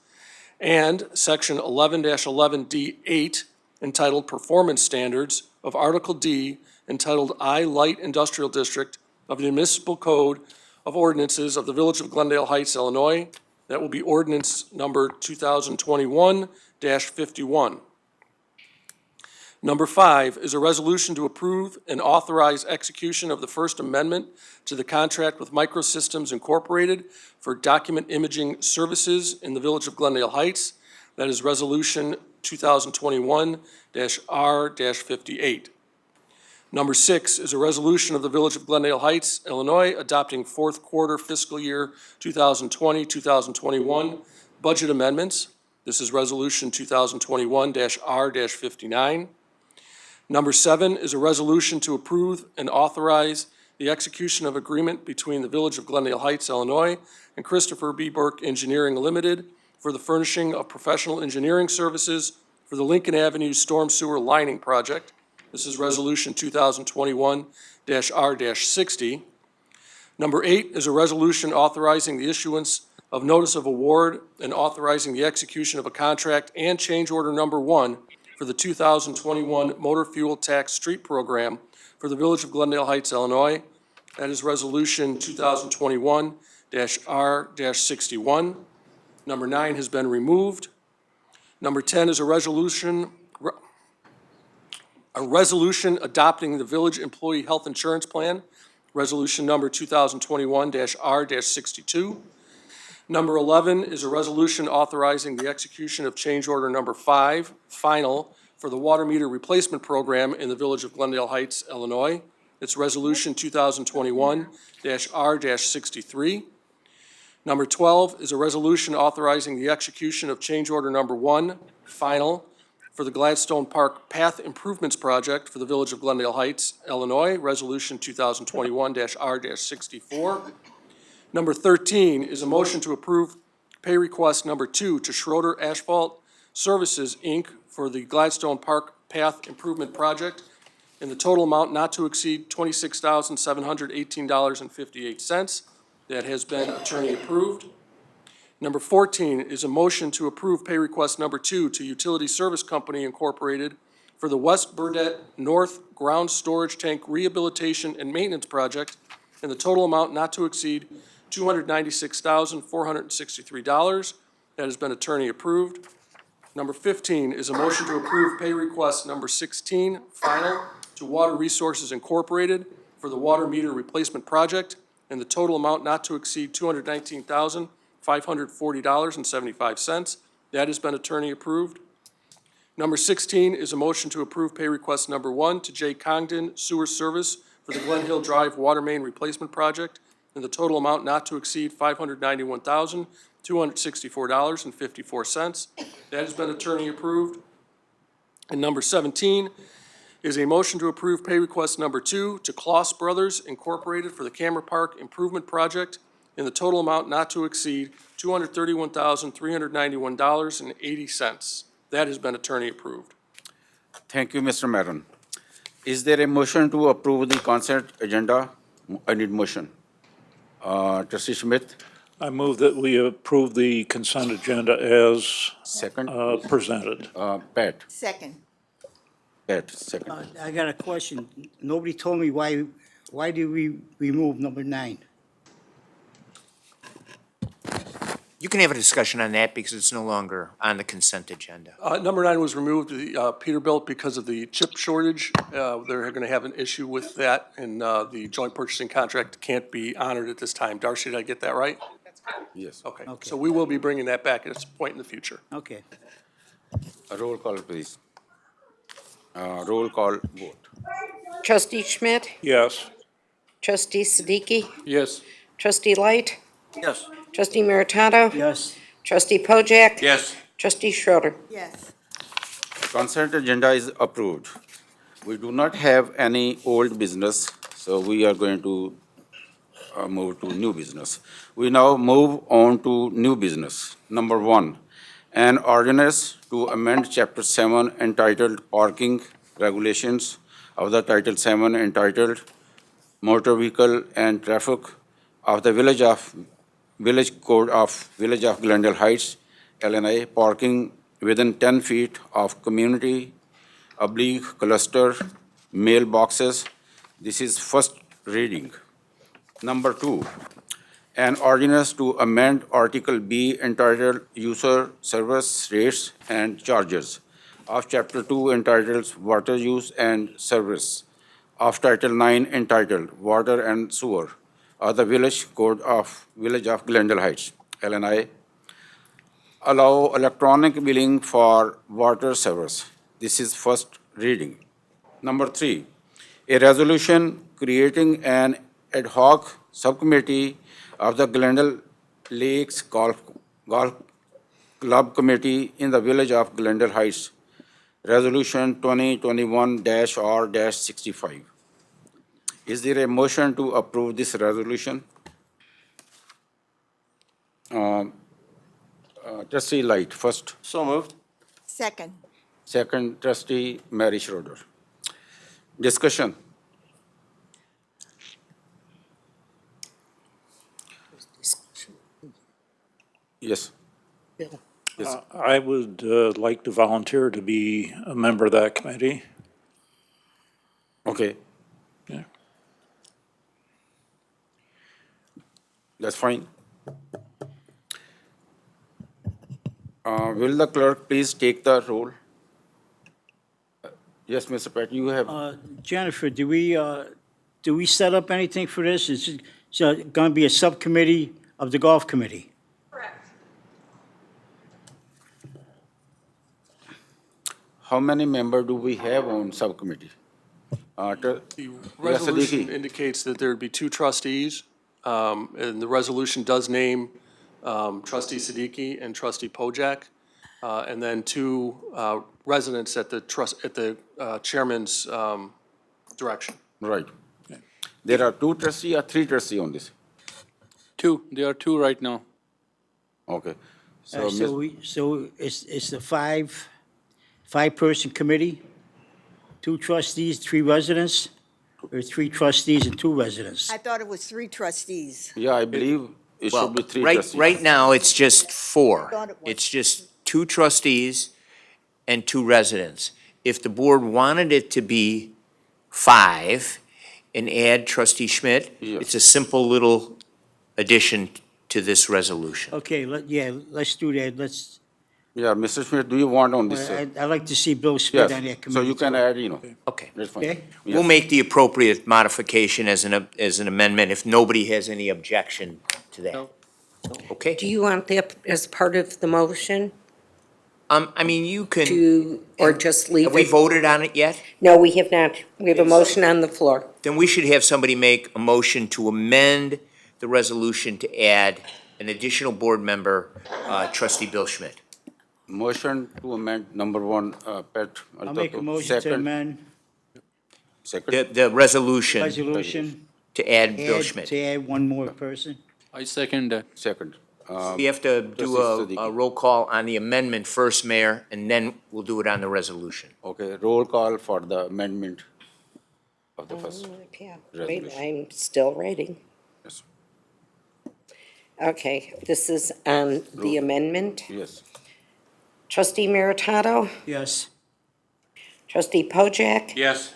and Section 11-11D-8 entitled Performance Standards of Article D entitled I Light Industrial District of the Municipal Code of Ordinances of the Village of Glendale Heights, Illinois. That will be ordinance number 2021-51. Number 5 is a resolution to approve and authorize execution of the First Amendment to the contract with Microsystems Incorporated for document imaging services in the Village of Glendale Heights. That is Resolution 2021-R-58. Number 6 is a resolution of the Village of Glendale Heights, Illinois, adopting fourth quarter fiscal year 2020-2021 budget amendments. This is Resolution 2021-R-59. Number 7 is a resolution to approve and authorize the execution of agreement between the Village of Glendale Heights, Illinois, and Christopher B. Burke Engineering Limited for the furnishing of professional engineering services for the Lincoln Avenue Storm Sewer Lining Project. This is Resolution 2021-R-60. Number 8 is a resolution authorizing the issuance of notice of award and authorizing the execution of a contract and change order number 1 for the 2021 Motor Fuel Tax Street Program for the Village of Glendale Heights, Illinois. That is Resolution 2021-R-61. Number 9 has been removed. Number 10 is a resolution a resolution adopting the Village Employee Health Insurance Plan, Resolution Number 2021-R-62. Number 11 is a resolution authorizing the execution of Change Order Number 5, final, for the water meter replacement program in the Village of Glendale Heights, Illinois. It's Resolution 2021-R-63. Number 12 is a resolution authorizing the execution of Change Order Number 1, final, for the Gladstone Park Path Improvements Project for the Village of Glendale Heights, Illinois, Resolution 2021-R-64. Number 13 is a motion to approve pay request number 2 to Schroeder Asphalt Services, Inc. for the Gladstone Park Path Improvement Project in the total amount not to exceed $26,718.58. That has been attorney approved. Number 14 is a motion to approve pay request number 2 to Utility Service Company Incorporated for the West Burdette North Ground Storage Tank Rehabilitation and Maintenance Project in the total amount not to exceed $296,463. That has been attorney approved. Number 15 is a motion to approve pay request number 16, final, to Water Resources Incorporated for the water meter replacement project in the total amount not to exceed $219,540.75. That has been attorney approved. Number 16 is a motion to approve pay request number 1 to J. Congdon Sewer Service for the Glen Hill Drive Water Main Replacement Project in the total amount not to exceed $591,264.54. That has been attorney approved. And number 17 is a motion to approve pay request number 2 to Kloss Brothers Incorporated for the Camera Park Improvement Project in the total amount not to exceed $231,391.80. That has been attorney approved.
Thank you, Mr. Maron. Is there a motion to approve the consent agenda? I need motion. Trustee Schmidt,
I move that we approve the consent agenda as
second.
presented.
Pat,
Second.
second.
I got a question. Nobody told me why did we remove number 9?
You can have a discussion on that because it's no longer on the consent agenda.
Number 9 was removed, Peterbilt, because of the chip shortage. They're going to have an issue with that, and the joint purchasing contract can't be honored at this time. Darcy, did I get that right?
Yes.
Okay,
Okay.
so we will be bringing that back at a point in the future.
Okay.
A roll call, please. Roll call vote.
Trustee Schmidt?
Yes.
Trustee Siddiqui?
Yes.
Trustee Light?
Yes.
Trustee Meritato?
Yes.
Trustee Pojek?
Yes.
Trustee Schroeder.
Yes.
Consent agenda is approved. We do not have any old business, so we are going to move to new business. We now move on to new business. Number 1, an ordinance to amend Chapter 7 entitled Parking Regulations of the Title 7 entitled Motor Vehicle and Traffic of the Village Code of Village of Glendale Heights, Illinois, parking within 10 feet of community cluster mailboxes. This is first reading. Number 2, an ordinance to amend Article B entitled User Service Rates and Charges of Chapter 2 entitled Water Use and Service of Title 9 entitled Water and Sewer of the Village Code of Village of Glendale Heights, Illinois, allow electronic billing for water service. This is first reading. Number 3, a resolution creating an ad hoc subcommittee of the Glendale Lakes Golf Club Committee in the Village of Glendale Heights, Resolution 2021-R-65. Is there a motion to approve this resolution? Trustee Light, first.
So moved.
Second.
Second, Trustee Mary Schroeder. Discussion. Yes. Yes.
I would like to volunteer to be a member of that committee.
Okay,
Yeah.
that's fine. Will the clerk please take the roll? Yes, Mr. Pratt, you have,
Jennifer, do we set up anything for this? Is it going to be a subcommittee of the golf committee?
how many members do we have on subcommittee?
The
Yes,
resolution
Siddiqui.
indicates that there'd be two trustees, and the resolution does name trustee Siddiqui and trustee Pojek, and then two residents at the chairman's direction.
Right. There are two trustee or three trustee on this?
Two, there are two right now.
Okay.
So
Ms.
it's a five-person committee? Two trustees, three residents? Or three trustees and two residents?
I thought it was 3 trustees.
Yeah, I believe it
Well,
should be three
right,
trustees.
right now, it's just four.
Thought it was-
It's just two trustees and two residents. If the board wanted it to be 5 and add trustee Schmidt,
Yes.
it's a simple little addition to this resolution.
Okay, let's do that.
Yeah, Mr. Smith, do you want on this?
I'd like to see Bill Smith on that
Yes,
committee.
so you can
too.
add,
Okay.
that's fine.
Okay.
Yes.
We'll make the appropriate modification as an amendment if nobody has any objection to that.
No.
Okay?
Do you want that as part of the motion
I mean, you can,
or just leave
have we
it?
voted on it yet?
No, we have not. We have a motion on the floor.
Then we should have somebody make a motion to amend the resolution to add an additional board member, trustee Bill Schmidt.
Motion to amend number 1, Pat.
I'll make a motion to
Second.
amend
Second,
The resolution
resolution.
to add Bill Schmidt.
To add one more person.
I second that.
second.
We have to do
Trustee
a
Siddiqui.
roll call on the amendment first, Mayor, and then we'll do it on the resolution.
Okay, roll call for the amendment of the first.
Yeah, wait,
Resolution.
I'm still writing.
Yes.
Okay, this is on the amendment.
Yes.
Trustee Meritato,
Yes.
trustee Pojek,
Yes.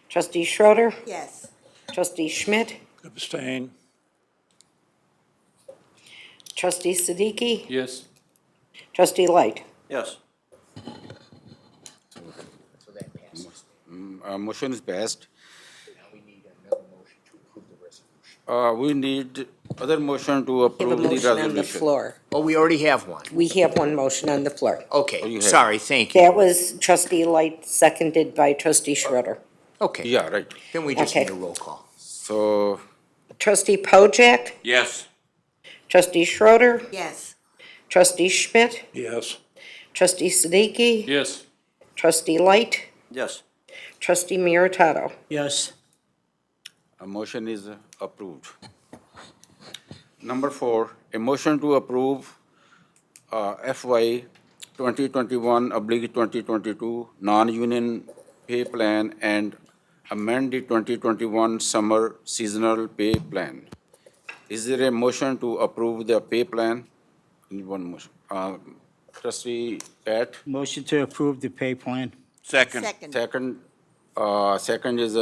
trustee Schroeder,
Yes.
trustee Schmidt,
Abstain.
trustee Siddiqui,
Yes.
trustee Light.
Yes.
Motion is passed. We need other motion to
We have a
approve the
motion on the
resolution.
floor.
Oh, we already have one.
We have one motion on the floor.
Oh,
Okay,
you have.
sorry, thank you.
That was trustee Light, seconded by trustee Schroeder.
Okay,
Yeah, right.
then we just
Okay.
need a roll call.
So,
Trustee Pojek,
Yes.
trustee Schroeder,
Yes.
trustee Schmidt,
Yes.
trustee Siddiqui,
Yes.
trustee Light,
Yes.
trustee Meritato.
Yes.
a motion is approved. Number 4, a motion to approve FY 2021/2022 non-union pay plan and amend the 2021 summer seasonal pay plan. Is there a motion to approve the pay plan? Need one motion. Trustee Pat,
Motion to approve the pay plan.
Second.
Second.
second is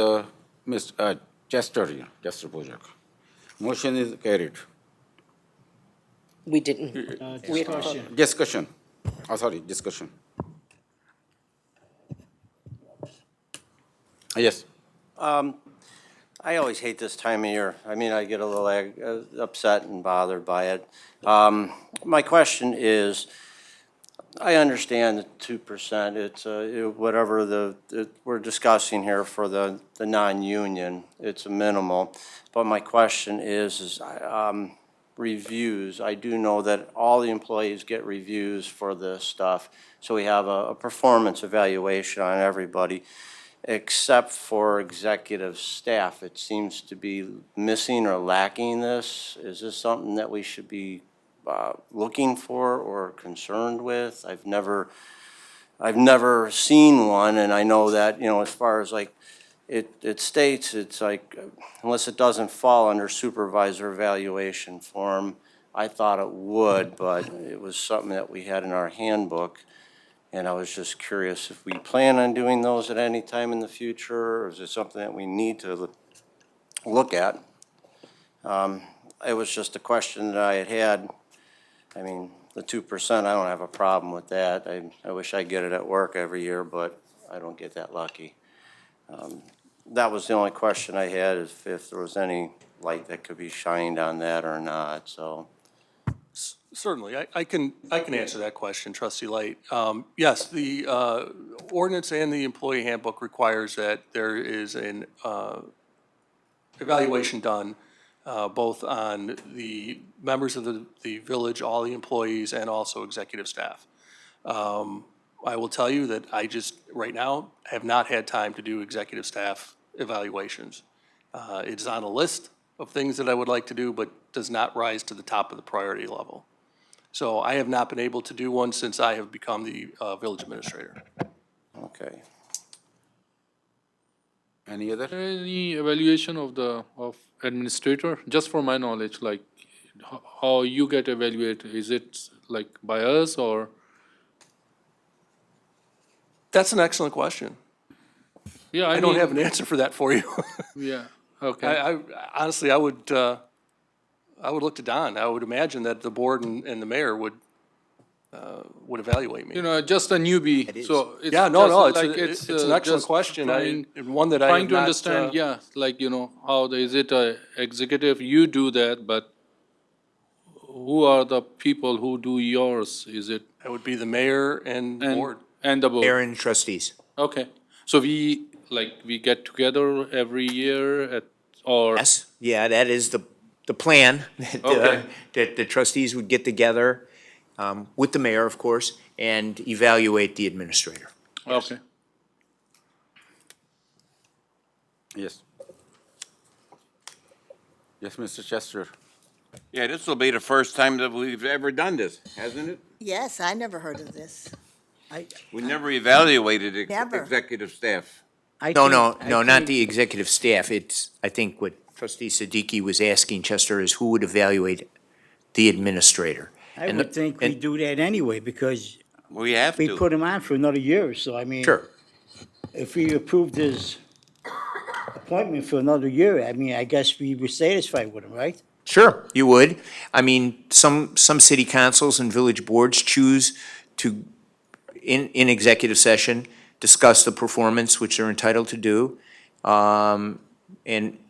Mr. Chester Pojek. Motion is carried.
We didn't.
Discussion.
Discussion. Discussion. Yes.
I always hate this time of year. I mean, I get a little upset and bothered by it. My question is, I understand the 2%, it's whatever we're discussing here for the non-union, it's a minimal. But my question is reviews. I do know that all the employees get reviews for this stuff. So we have a performance evaluation on everybody, except for executive staff. It seems to be missing or lacking this. Is this something that we should be looking for or concerned with? I've never seen one, and I know that, as far as like, it states, it's like, unless it doesn't fall under supervisor evaluation form, I thought it would, but it was something that we had in our handbook, and I was just curious if we plan on doing those at any time in the future, or is it something that we need to look at? It was just a question that I had. I mean, the 2%, I don't have a problem with that. I wish I get it at work every year, but I don't get that lucky. That was the only question I had, is if there was any light that could be shined on that or not, so.
Certainly, I can answer that question, trustee Light. Yes, the ordinance and the employee handbook requires that there is an evaluation done, both on the members of the village, all the employees, and also executive staff. I will tell you that I just, right now, have not had time to do executive staff evaluations. It's on a list of things that I would like to do, but does not rise to the top of the priority level. So I have not been able to do one since I have become the village administrator.
Okay.
Any other?
Any evaluation of administrator, just for my knowledge, like how you get evaluated? Is it like by us or?
That's an excellent question.
Yeah,
I don't have an answer for that for you.
Yeah, okay.
I honestly, I would look to Don. I would imagine that the board and the mayor would evaluate me.
You know, just a newbie, so it's
Yeah, no,
just
no,
like
it's an excellent
just
question,
trying-
and one that I have
Trying to
not,
understand, yeah, like, you know, is it a executive, you do that, but who are the people who do yours? Is it?
That would be the mayor and board.
And the board?
Mayor and trustees.
Okay, so we get together every year or?
Yes, yeah, that is the plan, that,
Okay.
that the trustees would get together, with the mayor, of course, and evaluate the administrator.
Okay.
Yes. Yes, Mr. Chester.
Yeah, this will be the first time that we've ever done this, hasn't it?
Yes, I never heard of this.
We never evaluated
Never.
executive staff.
No, not the executive staff. It's, I think what trustee Siddiqui was asking, Chester, is who would evaluate the administrator?
I
And the-
would think we
and-
do that anyway, because
We have
we
to.
put him on for another year, so I mean.
Sure.
If we approved his appointment for another year, I mean, I guess we were satisfied with him, right?
Sure, you would. I mean, some city councils and village boards choose to, in executive session, discuss the performance, which they're entitled to do, and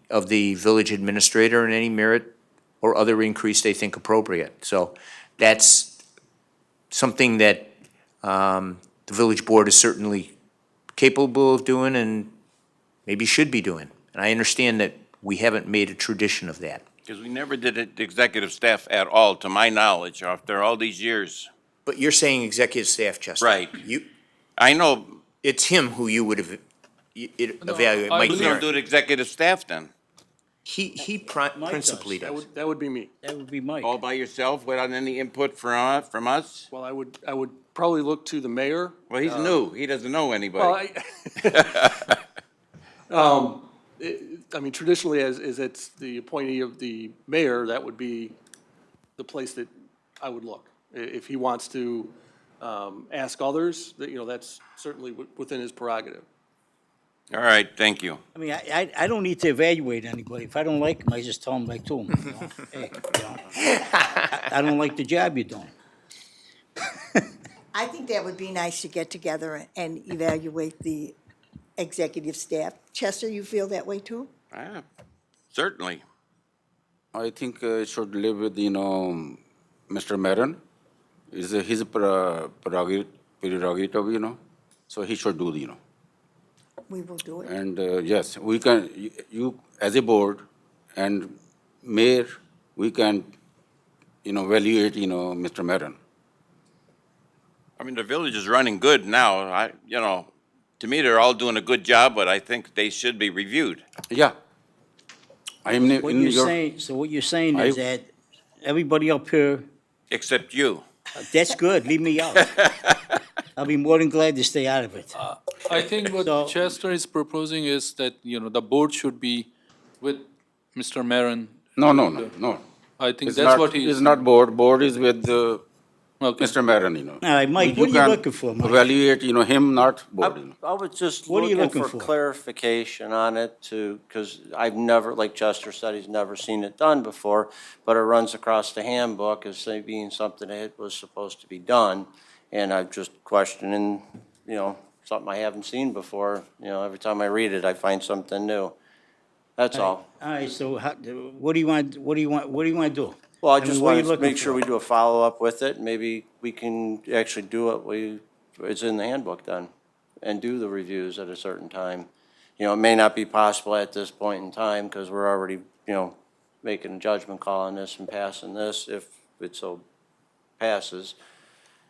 of the village administrator and any merit or other increase they think appropriate. So that's something that the village board is certainly capable of doing and maybe should be doing. And I understand that we haven't made a tradition of that.
Because we never did it, the executive staff at all, to my knowledge, after all these years.
But you're saying executive staff, Chester.
Right.
You,
I know,
it's him who you would have evaluated,
I
Mike
who's
believe-
gonna do
Maron.
the executive staff then?
He
Mike
principally
does.
does.
That would be me.
That would be Mike.
All by yourself, without any input from us?
Well, I would probably look to the mayor.
Well, he's new, he doesn't know
Well,
anybody.
I mean, traditionally, as it's the appointee of the mayor, that would be the place that I would look. If he wants to ask others, that, you know, that's certainly within his prerogative.
All right, thank you.
I mean, I don't need to evaluate anybody. If I don't like him, I just tell him like to him, you know? Hey, you know, I don't like the job you're doing.
I think that would be nice to get together and evaluate the executive staff. Chester, you feel that way too?
Ah, certainly.
I think it should live with, you know, Mr. Maron. Is his prerogative, you know, so he should do, you know.
We will do it.
And yes, we can, you, as a board and mayor, we can, you know, evaluate, you know, Mr. Maron.
I mean, the village is running good now. To me, they're all doing a good job, but I think they should be reviewed.
Yeah. I am
What
in
you're
your,
saying, so what you're saying is that everybody up here,
Except you.
that's good, leave me out. I'll be more than glad to stay out of it.
I think what
So-
Chester is proposing is that, you know, the board should be with Mr. Maron.
no.
I think
It's
that's
not,
what he
it's
is.
not board is with
Okay.
Mr. Maron, you know.
All right, Mike, what are you
can
looking for, Mike?
Evaluate, you know, him, not board, you know.
I was just
What are you
looking
looking
for
for?
clarification on it too, because I've never, like Chester said, he's never seen it done before, but it runs across the handbook as being something that was supposed to be done. And I'm just questioning, you know, something I haven't seen before. You know, every time I read it, I find something new. That's all.
All right, so what do you want to do?
Well, I
mean,
just
what are you
want to
looking
make sure
for?
we do a follow-up with it. Maybe we can actually do what it's in the handbook then, and do the reviews at a certain time. You know, it may not be possible at this point in time, because we're already, you know, making a judgment call on this and passing this, if it so passes.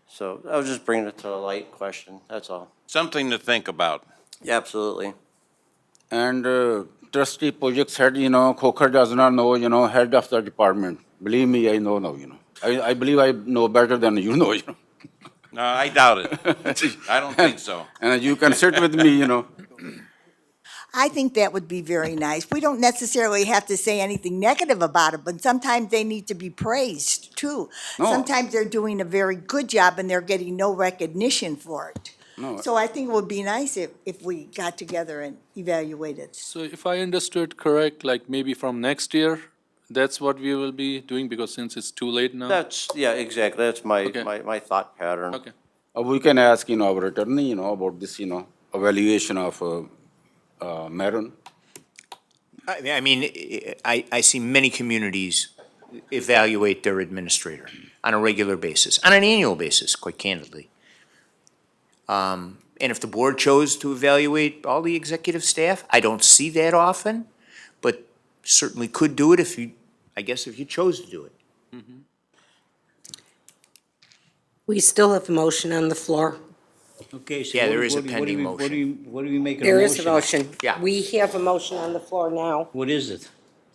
So I was just bringing it to a light question, that's all.
Something to think about.
Yeah, absolutely.
And trustee Pojek's head, Khokhar does not know, head of the department. Believe me, I know now, I believe I know better than you know,
No, I doubt it. I don't think so.
And you can sit with me,
I think that would be very nice. We don't necessarily have to say anything negative about it, but sometimes they need to be praised too.
No.
Sometimes they're doing a very good job and they're getting no recognition for it.
No.
So I think it would be nice if we got together and evaluated.
So if I understood correct, like maybe from next year, that's what we will be doing, because since it's too late now?
Yeah, exactly, that's
Okay.
my thought pattern.
Okay.
We can ask, our attorney, about this, evaluation of Maron.
I mean, I see many communities evaluate their administrator on a regular basis, on an annual basis, quite candidly. And if the board chose to evaluate all the executive staff, I don't see that often, but certainly could do it if you chose to do it.
We still have a motion on the floor.
Okay, so
Yeah, there
what-
is a
what do you-
pending
what do you- What do we make a motion?
There is a motion.
Yeah.
We have a motion on the floor now.
What is it?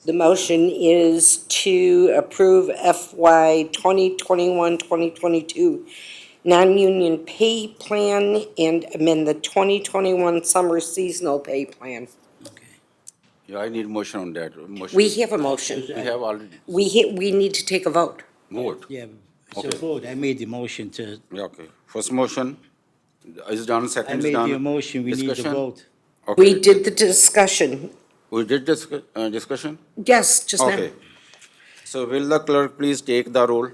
The motion is to approve FY 2021-2022 non-union pay plan and amend the 2021 summer seasonal pay plan.
Yeah, I need motion on that. Motion.
We have a motion.
We have already
We need to take a vote.
vote.
Yeah, it's a
Okay.
vote. I made the motion to,
Yeah, okay. First motion is done,
I
second is
made
done.
the motion, we need to
Discussion?
vote.
Okay.
We did the discussion.
We did discussion?
Yes, just now.
Okay. So will the clerk please take the roll?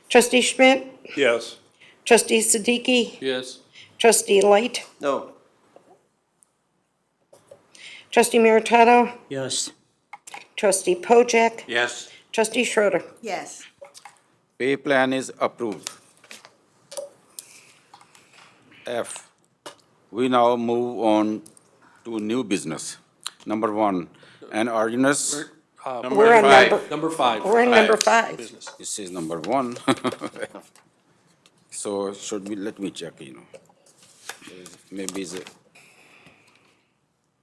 Trustee Schmidt?
Yes.
Trustee Siddiqui?
Yes.
Trustee Light?
No,
Trustee Meritato?
Yes.
Trustee Pojek?
Yes.
Trustee Schroeder.
Yes.
Pay plan is approved. F, we now move on to new business. Number one, an ordinance,
We're on
five.
Number five.
We're on number five.
this is number one. So should we, let me check, maybe it's a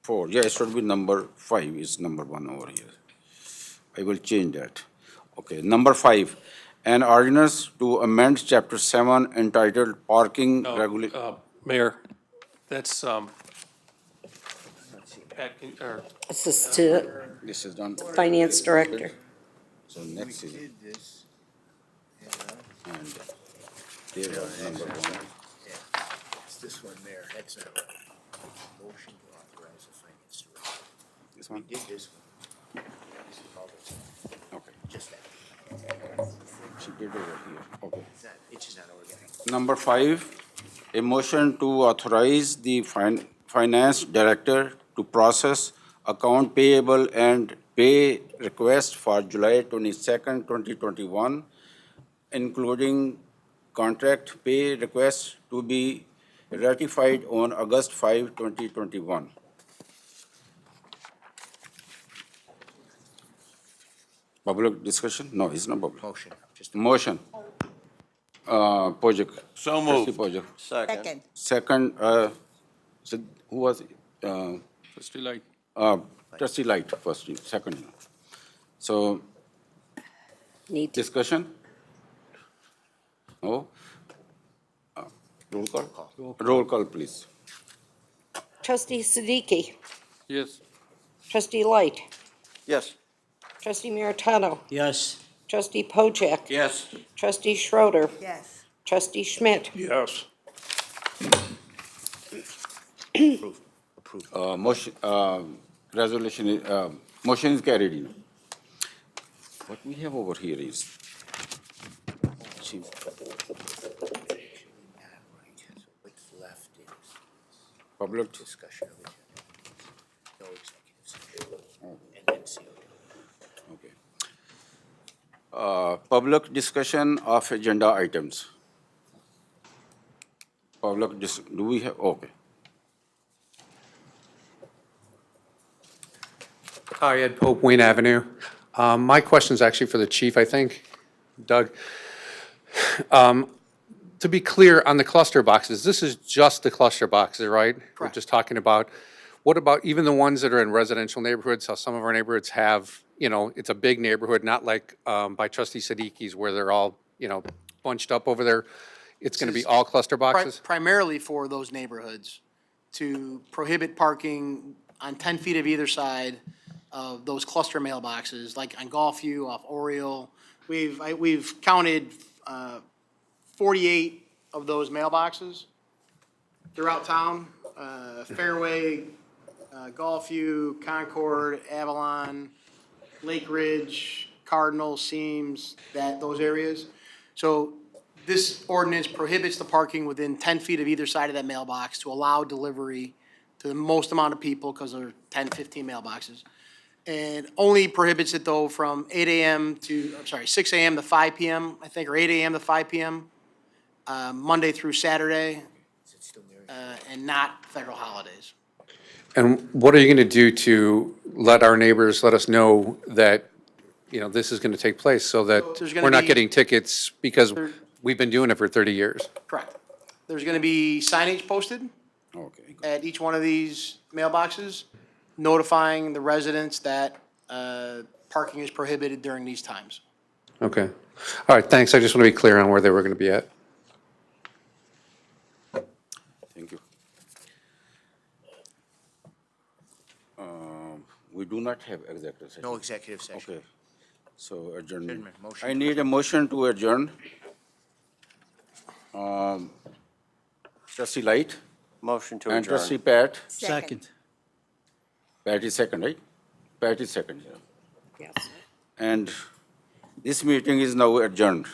four, yeah, it should be number five, is number one over here. I will change that. Okay, number five, an ordinance to amend chapter 7 entitled Parking Regulation.
Mayor, that's, or
This is to
This is done.
Finance Director.
So next is. And here are number one.
It's this one there, that's a motion to authorize the finance director.
This one?
We did this one. This is all that's,
Okay.
just that.
She did over here. Okay.
It's just not organized.
Number five, a motion to authorize the finance director to process account payable and pay request for July 22nd, 2021, including contract pay requests to be ratified on August 5, 2021. Public discussion? No, it's not public.
Motion.
Motion. Pojek.
So
Trustee
moved.
Pojek.
Second.
Second, so who was it?
Trustee Light.
Trustee Light first, second. So
Need to
discussion? No? Roll call? Roll call, please.
Trustee Siddiqui?
Yes.
Trustee Light?
yes.
Trustee Meritato?
Yes.
Trustee Pojek?
Yes.
Trustee Schroeder.
Yes.
Trustee Schmidt?
Yes.
Motion, resolution, motion is carried. What we have over here is.
What's left?
Public,
Discussion of agenda. No executive session. And then CO2.
okay. Public discussion of agenda items. Do we have, okay.
Hi, Ed Pope, Wayne Avenue. My question is actually for the chief, I think, Doug. To be clear, on the cluster boxes, this is just the cluster boxes, right? We're just talking about, what about even the ones that are in residential neighborhoods? How some of our neighborhoods have, it's a big neighborhood, not like by Trustee Siddiqui's where they're all, bunched up over there. It's going to be all cluster boxes?
Primarily for those neighborhoods, to prohibit parking on 10 feet of either side of those cluster mailboxes, like on Gulfview, off Oriole. We've counted 48 of those mailboxes throughout town, Fairway, Gulfview, Concord, Avalon, Lake Ridge, Cardinal, Seams, those areas. So this ordinance prohibits the parking within 10 feet of either side of that mailbox to allow delivery to the most amount of people, because there are 10, 15 mailboxes. And only prohibits it though from 6 AM to 5 PM, I think, or 8 AM to 5 PM, Monday through Saturday, and not federal holidays.
And what are you going to do to let our neighbors, let us know that, this is going to take place so that
there's gonna
we're not
be-
getting tickets because we've been doing it for 30 years?
Correct. There's gonna be signage posted
Okay.
at each one of these mailboxes, notifying the residents that parking is prohibited during these times.
Okay. All right, thanks. I just want to be clear on where they were going to be at.
Thank you. We do not have executive session.
No executive session.
Okay, so adjournment.
Adjournment, motion
I
to
need a motion to adjourn. Trustee Light
Motion to
and
adjourn.
trustee Pat.
Second.
Pat is second, right? Pat is second, yeah.
Yes.
And this meeting is now adjourned.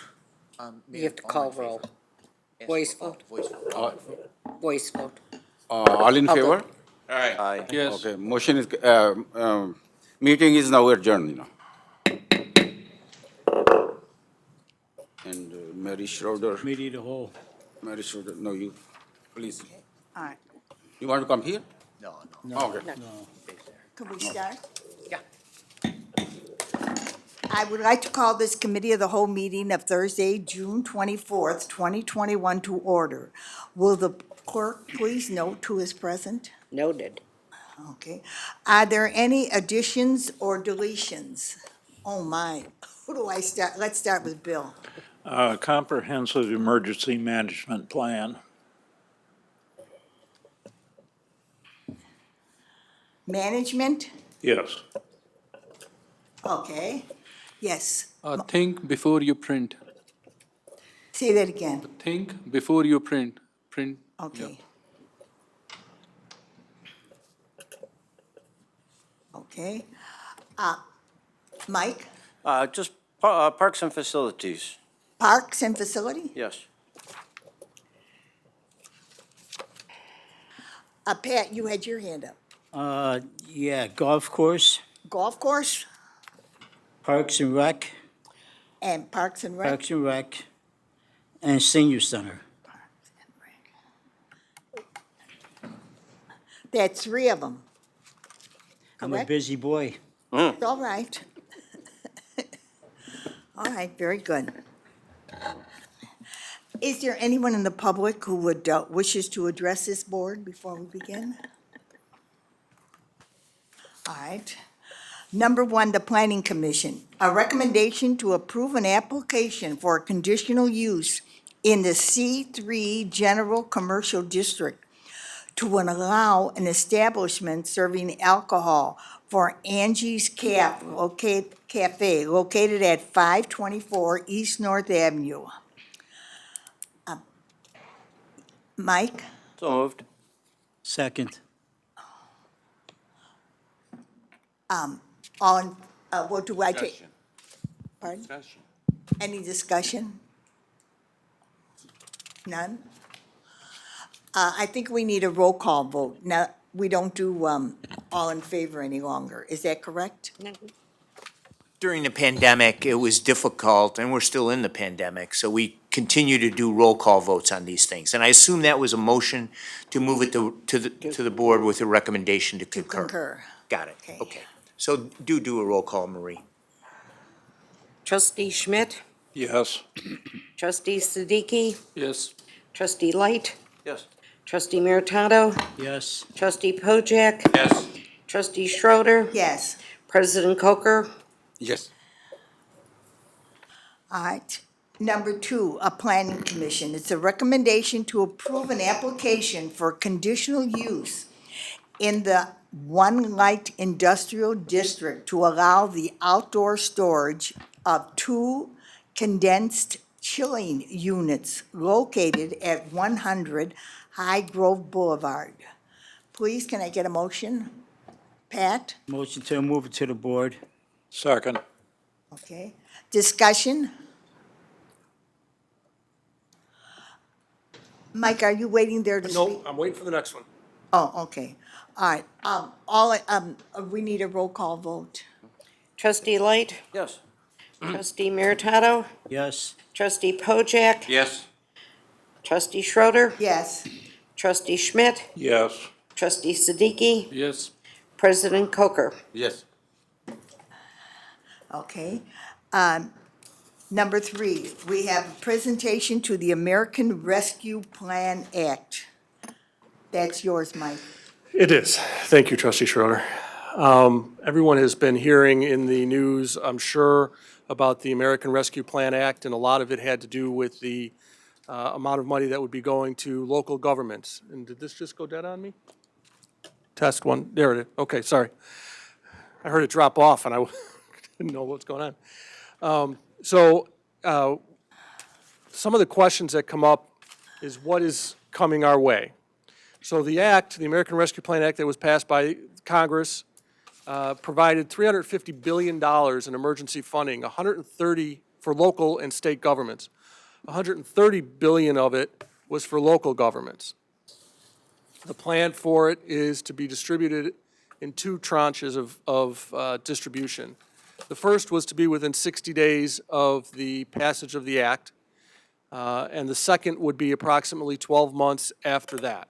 You have to call roll. Voice vote.
Voice vote.
Voice vote.
All in favor?
Aye.
Yes.
Okay, motion is, meeting is now adjourned, And Mary Schroeder,
Committee of the whole.
Mary Schroeder, no, you, please.
All right,
You want to come here?
No.
Okay.
can we start?
Yeah.
I would like to call this Committee of the Whole meeting of Thursday, June 24th, 2021 to order. Will the clerk please note who is present?
Noted.
Okay. Are there any additions or deletions? Oh, my. Who do I start? Let's start with Bill.
Comprehensive Emergency Management Plan.
Management?
Yes.
Okay. Yes.
Think before you print.
Say that again.
Think before you print. Print. yeah.
Okay. Okay. Mike,
Just parks and facilities,
parks and facility?
yes.
Pat, you had your hand up.
Yeah, golf course,
Golf course
Parks and Rec,
and Parks and Rec?
Parks and Rec, and Senior Center.
That's three of them.
I'm a
Correct?
busy boy.
All right. All right, very good. Is there anyone in the public who would, wishes to address this board before we begin? All right. Number one, the Planning Commission. A recommendation to approve an application for conditional use in the C3 General Commercial District to allow an establishment serving alcohol for Angie's Cafe located at 524 East North Avenue. Mike?
So moved.
Second.
On, what do I take? Pardon? Any discussion? None? I think we need a roll call vote. Now, we don't do all in favor any longer. Is that correct?
During the pandemic, it was difficult, and we're still in the pandemic, so we continue to do roll call votes on these things. And I assume that was a motion to move it to the board with a recommendation to concur.
Concur.
Got it, okay. So do a roll call, Marie.
Trustee Schmidt?
Yes.
Trustee Siddiqui?
Yes.
Trustee Light?
Yes.
Trustee Meritato?
Yes.
Trustee Pojek?
Yes.
Trustee Schroeder,
Yes.
President Coker?
Yes.
All right. Number 2, a planning commission. It's a recommendation to approve an application for conditional use in the One Light Industrial District to allow the outdoor storage of 2 condensed chilling units located at 100 High Grove Boulevard. Please, can I get a motion? Pat?
Motion to move it to the board.
Second.
Okay. Discussion? Mike, are you waiting there to speak?
No, I'm waiting for the next one.
Oh, okay. All right. We need a roll call vote.
Trustee Light?
Yes.
Trustee Meritato?
Yes.
Trustee Pojek?
Yes.
Trustee Schroeder,
Yes.
Trustee Schmidt?
Yes.
Trustee Siddiqui?
Yes.
President Coker?
Yes.
Okay. Number 3, we have a presentation to the American Rescue Plan Act. That's yours, Mike.
It is. Thank you, Trustee Schroeder. Everyone has been hearing in the news, I'm sure, about the American Rescue Plan Act, and a lot of it had to do with the amount of money that would be going to local governments. And did this just go dead on me? Test 1, there it is. Okay, sorry. I heard it drop off, and I didn't know what's going on. Some of the questions that come up is what is coming our way? So the act, the American Rescue Plan Act that was passed by Congress, provided $350 billion in emergency funding, 130 for local and state governments. 130 billion of it was for local governments. The plan for it is to be distributed in 2 tranches of distribution. The first was to be within 60 days of the passage of the act, and the second would be approximately 12 months after that.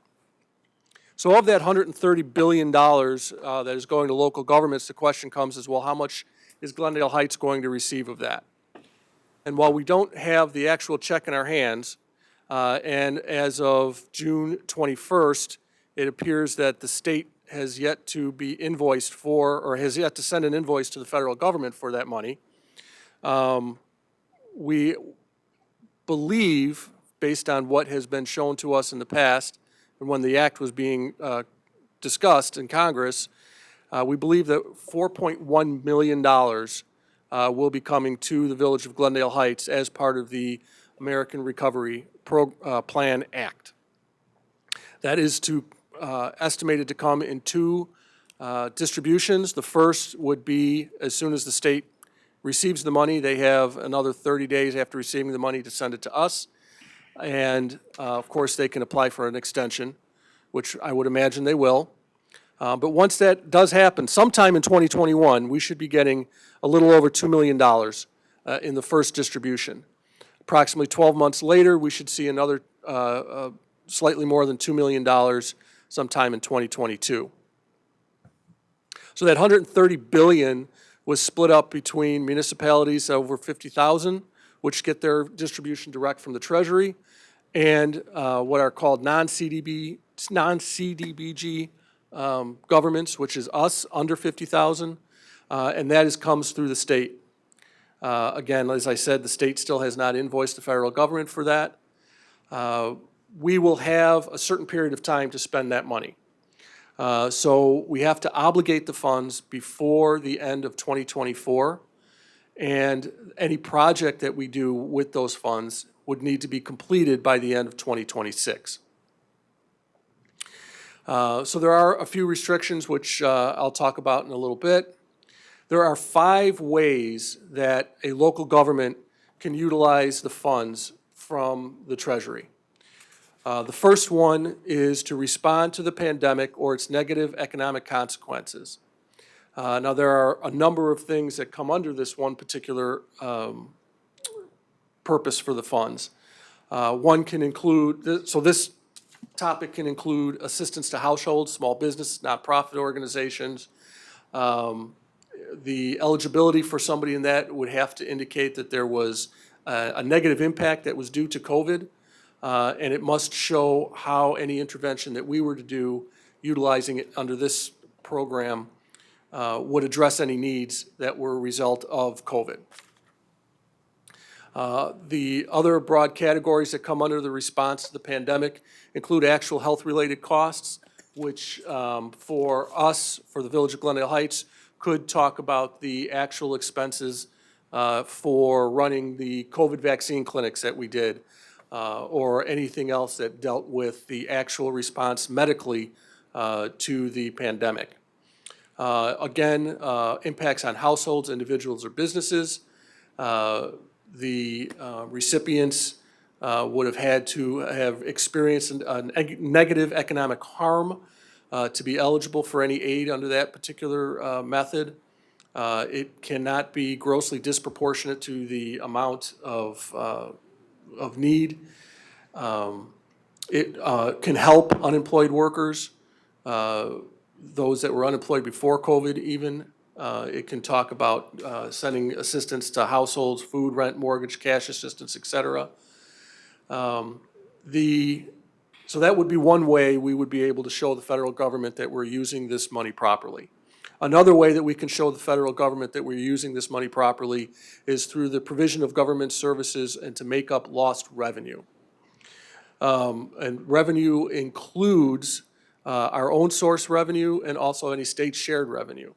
So of that $130 billion that is going to local governments, the question comes is, well, how much is Glendale Heights going to receive of that? And while we don't have the actual check in our hands, and as of June 21st, it appears that the state has yet to be invoiced for, or has yet to send an invoice to the federal government for that money. We believe, based on what has been shown to us in the past, and when the act was being discussed in Congress, we believe that $4.1 million will be coming to the Village of Glendale Heights as part of the American Recovery Plan Act. That is estimated to come in 2 distributions. The first would be as soon as the state receives the money, they have another 30 days after receiving the money to send it to us. And of course, they can apply for an extension, which I would imagine they will. But once that does happen, sometime in 2021, we should be getting a little over $2 million in the first distribution. Approximately 12 months later, we should see another slightly more than $2 million sometime in 2022. So that $130 billion was split up between municipalities over 50,000, which get their distribution direct from the Treasury, and what are called non-CDBG governments, which is us, under 50,000, and that comes through the state. Again, as I said, the state still has not invoiced the federal government for that. We will have a certain period of time to spend that money. So we have to obligate the funds before the end of 2024, and any project that we do with those funds would need to be completed by the end of 2026. So there are a few restrictions which I'll talk about in a little bit. There are 5 ways that a local government can utilize the funds from the Treasury. The first one is to respond to the pandemic or its negative economic consequences. Now, there are a number of things that come under this one particular purpose for the funds. One can include, so this topic can include assistance to households, small businesses, nonprofit organizations. The eligibility for somebody in that would have to indicate that there was a negative impact that was due to COVID, and it must show how any intervention that we were to do, utilizing it under this program, would address any needs that were a result of COVID. The other broad categories that come under the response to the pandemic include actual health-related costs, which for us, for the Village of Glendale Heights, could talk about the actual expenses for running the COVID vaccine clinics that we did, or anything else that dealt with the actual response medically to the pandemic. Again, impacts on households, individuals, or businesses. The recipients would have had to have experienced a negative economic harm to be eligible for any aid under that particular method. It cannot be grossly disproportionate to the amount of need. It can help unemployed workers, those that were unemployed before COVID even. It can talk about sending assistance to households, food, rent, mortgage, cash assistance, et cetera. So that would be one way we would be able to show the federal government that we're using this money properly. Another way that we can show the federal government that we're using this money properly is through the provision of government services and to make up lost revenue. And revenue includes our own source revenue and also any state shared revenue.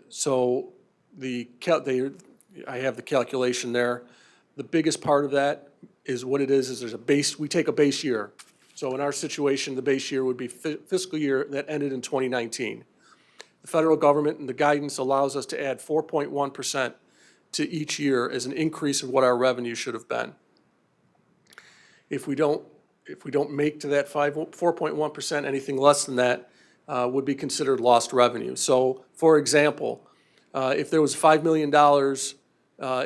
So I have the calculation there. The biggest part of that is what it is there's a base, we take a base year. So in our situation, the base year would be fiscal year that ended in 2019. The federal government and the guidance allows us to add 4.1% to each year as an increase of what our revenue should have been. If we don't make to that 4.1%, anything less than that would be considered lost revenue. So, for example, if there was $5 million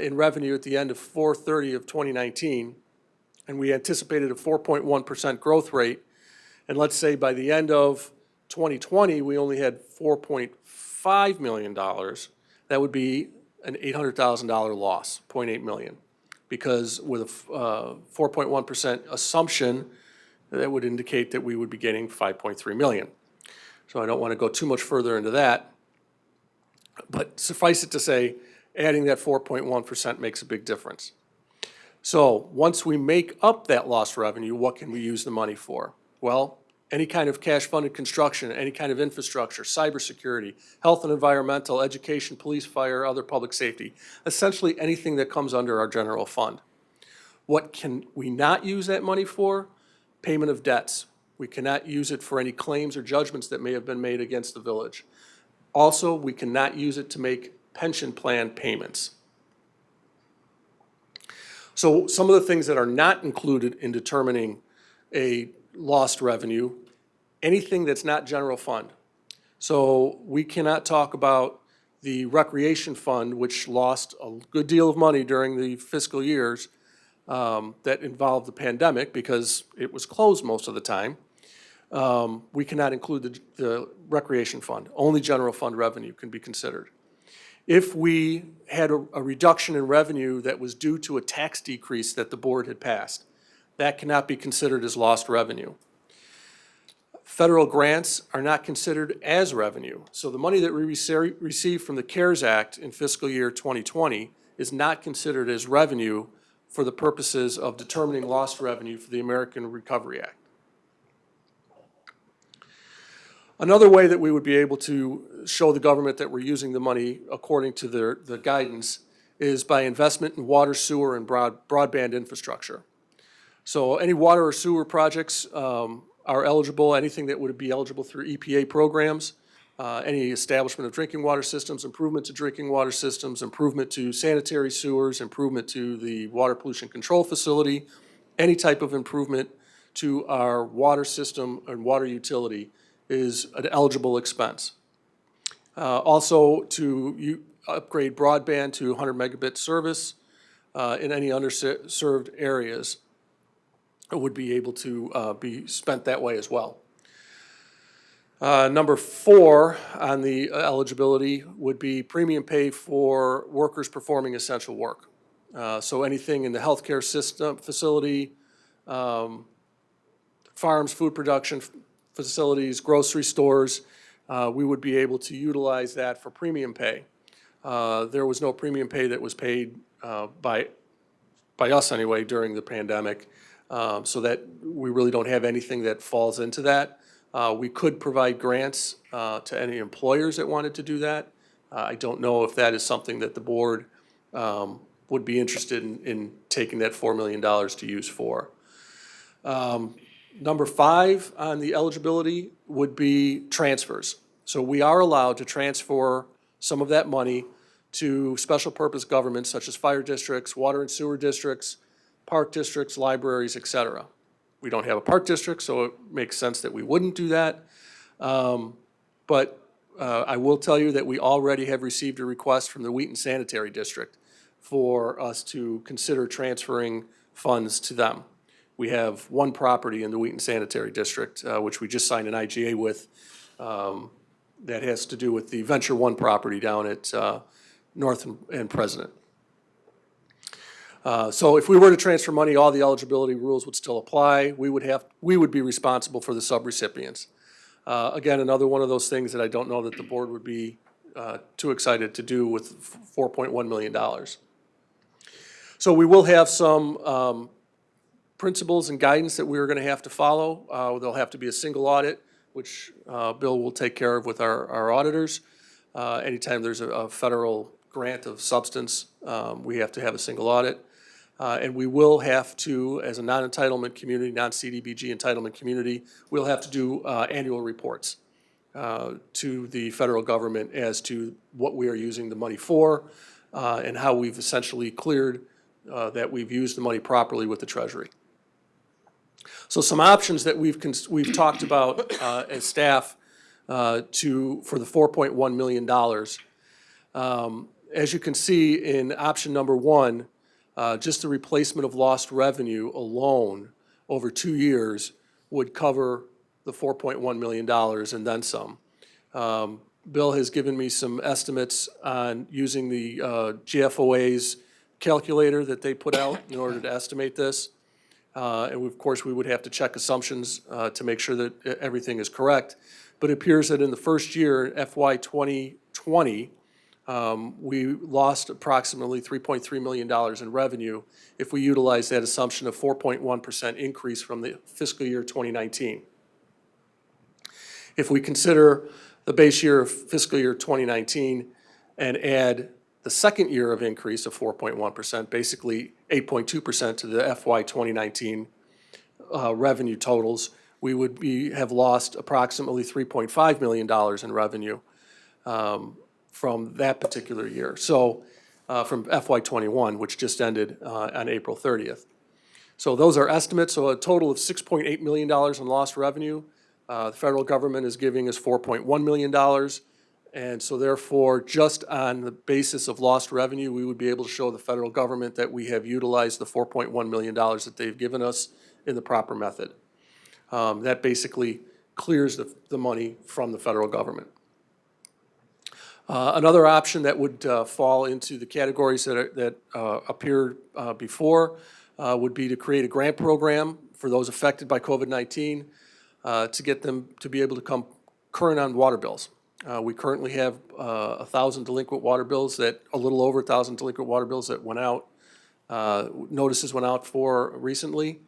in revenue at the end of 4/30 of 2019, and we anticipated a 4.1% growth rate, and let's say by the end of 2020 we only had $4.5 million, that would be an $800,000 loss, $0.8 million. Because with a 4.1% assumption, that would indicate that we would be getting $5.3 million. So I don't want to go too much further into that, but suffice it to say, adding that 4.1% makes a big difference. So once we make up that lost revenue, what can we use the money for? Well, any kind of cash-funded construction, any kind of infrastructure, cybersecurity, health and environmental, education, police, fire, other public safety, essentially anything that comes under our general fund. What can we not use that money for? Payment of debts. We cannot use it for any claims or judgments that may have been made against the village. Also, we cannot use it to make pension plan payments. So some of the things that are not included in determining a lost revenue, anything that's not general fund. So we cannot talk about the recreation fund, which lost a good deal of money during the fiscal years that involved the pandemic because it was closed most of the time. We cannot include the recreation fund. Only general fund revenue can be considered. If we had a reduction in revenue that was due to a tax decrease that the board had passed, that cannot be considered as lost revenue. Federal grants are not considered as revenue. So the money that we received from the CARES Act in fiscal year 2020 is not considered as revenue for the purposes of determining lost revenue for the American Recovery Act. Another way that we would be able to show the government that we're using the money according to the guidance is by investment in water, sewer, and broadband infrastructure. So any water or sewer projects are eligible, anything that would be eligible through EPA programs, any establishment of drinking water systems, improvement to drinking water systems, improvement to sanitary sewers, improvement to the water pollution control facility, any type of improvement to our water system and water utility is an eligible expense. Also, to upgrade broadband to 100 megabit service in any underserved areas would be able to be spent that way as well. Number 4 on the eligibility would be premium pay for workers performing essential work. So anything in the healthcare system, facility, farms, food production facilities, grocery stores, we would be able to utilize that for premium pay. There was no premium pay that was paid by us anyway during the pandemic, so that we really don't have anything that falls into that. We could provide grants to any employers that wanted to do that. I don't know if that is something that the board would be interested in taking that $4 million to use for. Number 5 on the eligibility would be transfers. So we are allowed to transfer some of that money to special purpose governments such as fire districts, water and sewer districts, park districts, libraries, et cetera. We don't have a park district, so it makes sense that we wouldn't do that. But I will tell you that we already have received a request from the Wheaton Sanitary District for us to consider transferring funds to them. We have one property in the Wheaton Sanitary District, which we just signed an IGA with, that has to do with the Venture One property down at North and President. So if we were to transfer money, all the eligibility rules would still apply. We would be responsible for the subrecipients. Again, another one of those things that I don't know that the board would be too excited to do with $4.1 million. So we will have some principles and guidance that we're gonna have to follow. There'll have to be a single audit, which Bill will take care of with our auditors. Anytime there's a federal grant of substance, we have to have a single audit. And we will have to, as a non-entitlement community, non-CDBG entitlement community, we'll have to do annual reports to the federal government as to what we are using the money for and how we've essentially cleared that we've used the money properly with the Treasury. So some options that we've talked about as staff for the $4.1 million. As you can see in option number 1, just the replacement of lost revenue alone over 2 years would cover the $4.1 million and then some. Bill has given me some estimates on using the GFOA's calculator that they put out in order to estimate this. And of course, we would have to check assumptions to make sure that everything is correct. But it appears that in the first year, FY 2020, we lost approximately $3.3 million in revenue if we utilize that assumption of 4.1% increase from the fiscal year 2019. If we consider the base year of fiscal year 2019 and add the second year of increase of 4.1%, basically 8.2% to the FY 2019 revenue totals, we would have lost approximately $3.5 million in revenue from that particular year. So from FY 21, which just ended on April 30th. So those are estimates, so a total of $6.8 million in lost revenue. The federal government is giving us $4.1 million. And so therefore, just on the basis of lost revenue, we would be able to show the federal government that we have utilized the $4.1 million that they've given us in the proper method. That basically clears the money from the federal government. Another option that would fall into the categories that appeared before would be to create a grant program for those affected by COVID-19 to get them to be able to come current on water bills. We currently have 1,000 delinquent water bills a little over 1,000 delinquent water bills that went out, notices went out for recently,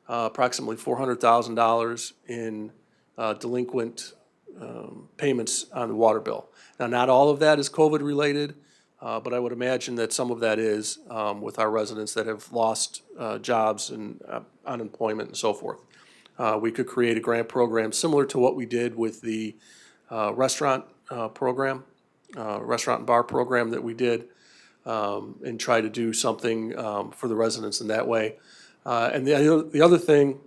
approximately $400,000 in delinquent payments on the water bill. Now, not all of that is COVID related, but I would imagine that some of that is with our residents that have lost jobs and unemployment and so forth. We could create a grant program similar to what we did with the restaurant program, restaurant and bar program that we did, and try to do something for the residents in that way. And the other thing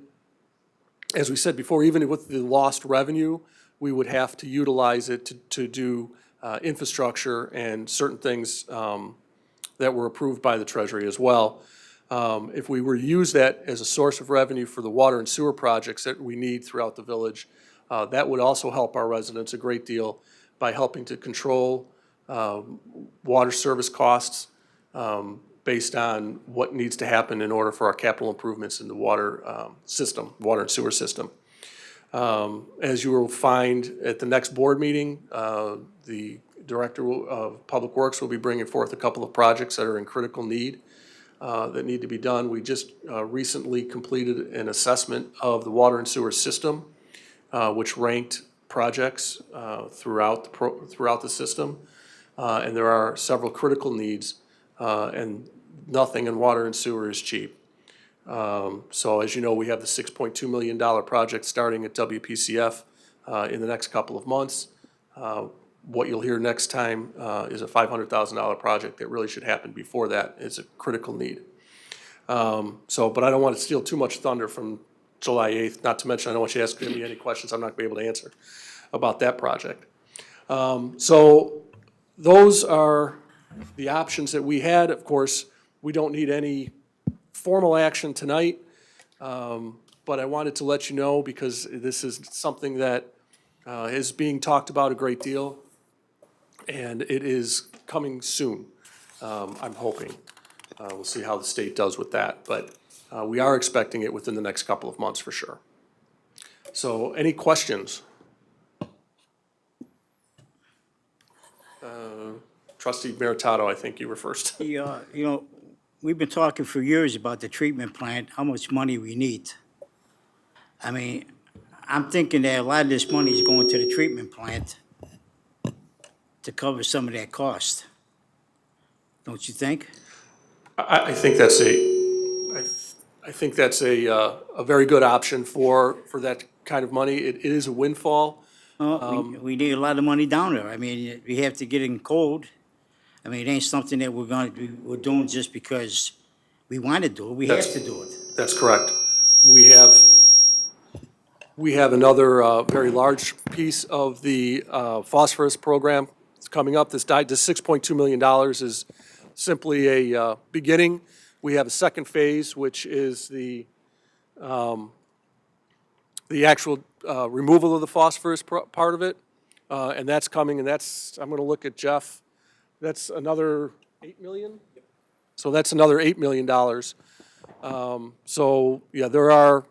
as we said before, even with the lost revenue, we would have to utilize it to do infrastructure and certain things that were approved by the Treasury as well. If we were to use that as a source of revenue for the water and sewer projects that we need throughout the village, that would also help our residents a great deal by helping to control water service costs based on what needs to happen in order for our capital improvements in the water system, water and sewer system. As you will find at the next board meeting, the Director of Public Works will be bringing forth a couple of projects that are in critical need that need to be done. We just recently completed an assessment of the water and sewer system, which ranked projects throughout the system. And there are several critical needs, and nothing in water and sewer is cheap. So as you know, we have the $6.2 million project starting at WPCF in the next couple of months. What you'll hear next time is a $500,000 project that really should happen before that. It's a critical need. But I don't want to steal too much thunder from July 8th, not to mention I don't want you to ask me any questions I'm not going to be able to answer about that project. So those are the options that we had. Of course, we don't need any formal action tonight, but I wanted to let you know because this is something that is being talked about a great deal, and it is coming soon, I'm hoping. We'll see how the state does with that, but we are expecting it within the next couple of months for sure. So any questions? Trustee Meritato, I think you were first.
You know, we've been talking for years about the treatment plant, how much money we need. I mean, I'm thinking that a lot of this money is going to the treatment plant to cover some of that cost. Don't you think?
I think that's I think that's a very good option for that kind of money. It is a windfall.
We need a lot of money down there. I mean, we have to get in cold. I mean, it ain't something that we're doing just because we want to do it. We have to do it.
That's correct. We have another very large piece of the phosphorus program. It's coming up. This $6.2 million is simply a beginning. We have a second phase, which is the actual removal of the phosphorus part of it, and that's coming. And that's, I'm going to look at Jeff. That's another $8 million. So that's another $8 million. So yeah, there are.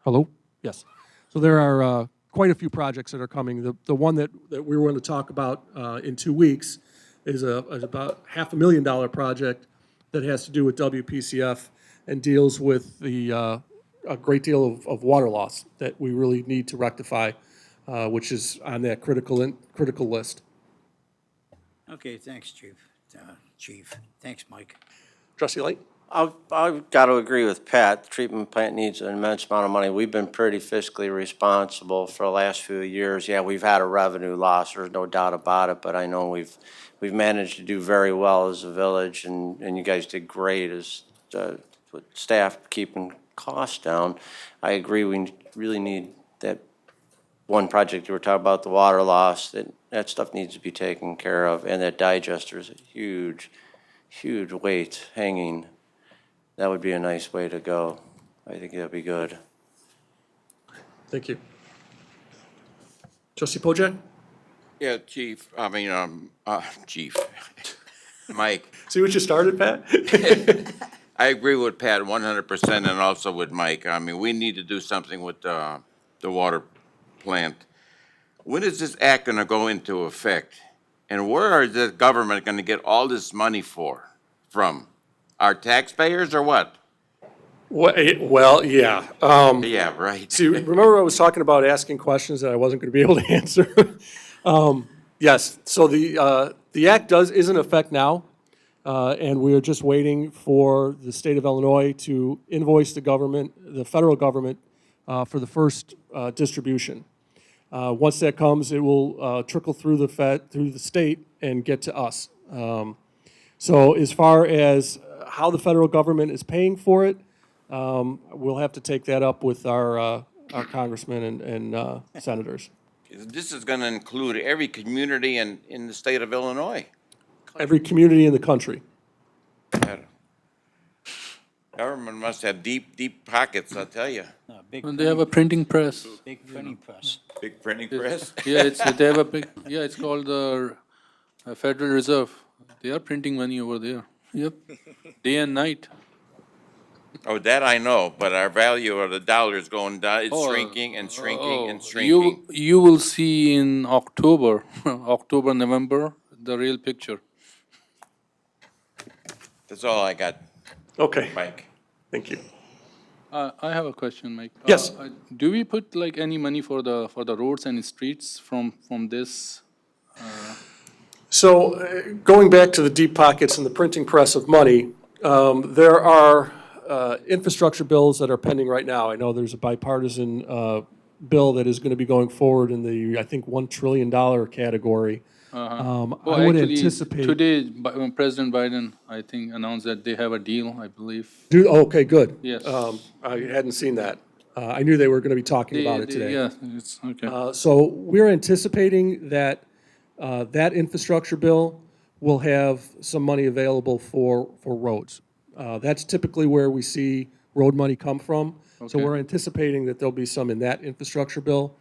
Hello. Yes. So there are quite a few projects that are coming. The one that we were going to talk about in 2 weeks is about $500,000 project that has to do with WPCF and deals with a great deal of water loss that we really need to rectify, which is on that critical list.
Okay, thanks, Chief. Thanks, Mike.
Trustee Light?
I've got to agree with Pat. The treatment plant needs an immense amount of money. We've been pretty fiscally responsible for the last few years. Yeah, we've had a revenue loss, there's no doubt about it, but I know we've managed to do very well as a village, and you guys did great as with staff keeping costs down. I agree, we really need that one project you were talking about, the water loss, that stuff needs to be taken care of, and that digester is a huge weight hanging. That would be a nice way to go. I think that'd be good.
Thank you. Trustee Pojek?
Yeah, Chief, Chief, Mike.
See what you started, Pat?
I agree with Pat 100% and also with Mike. I mean, we need to do something with the water plant. When is this act going to go into effect? And where is the government going to get all this money from? Our taxpayers or what?
Well, yeah.
Yeah, right.
See, remember I was talking about asking questions that I wasn't going to be able to answer? Yes, so the act is in effect now, and we are just waiting for the state of Illinois to invoice the federal government, for the first distribution. Once that comes, it will trickle through the state and get to us. So as far as how the federal government is paying for it, we'll have to take that up with our congressmen and senators.
This is gonna include every community in the state of Illinois.
Every community in the country.
Government must have deep, deep pockets, I'll tell you.
And they have a printing press.
Big printing press.
Big printing press?
Yeah, they have a big, yeah, it's called the Federal Reserve. They are printing money over there. Yep, day and night.
Oh, that I know, but our value of the dollar is going down, it's
Oh,
shrinking and shrinking and
Oh,
shrinking.
You will see in October, October, November, the real picture.
That's all I got,
Okay,
Mike.
thank you.
I have a question, Mike.
Yes.
Do we put like any money for the roads and streets from this?
So going back to the deep pockets and the printing press of money, there are infrastructure bills that are pending right now. I know there's a bipartisan bill that is going to be going forward in the, I think, $1 trillion category.
Well,
I would
actually,
anticipate.
today, President Biden, I think, announced that they have a deal, I believe.
Okay, good.
Yes.
I hadn't seen that. I knew they were going to be talking about it today.
Yeah, it's, okay.
So we're anticipating that that infrastructure bill will have some money available for roads. That's typically where we see road money come from. So
Okay.
we're anticipating that there'll be some in that infrastructure bill.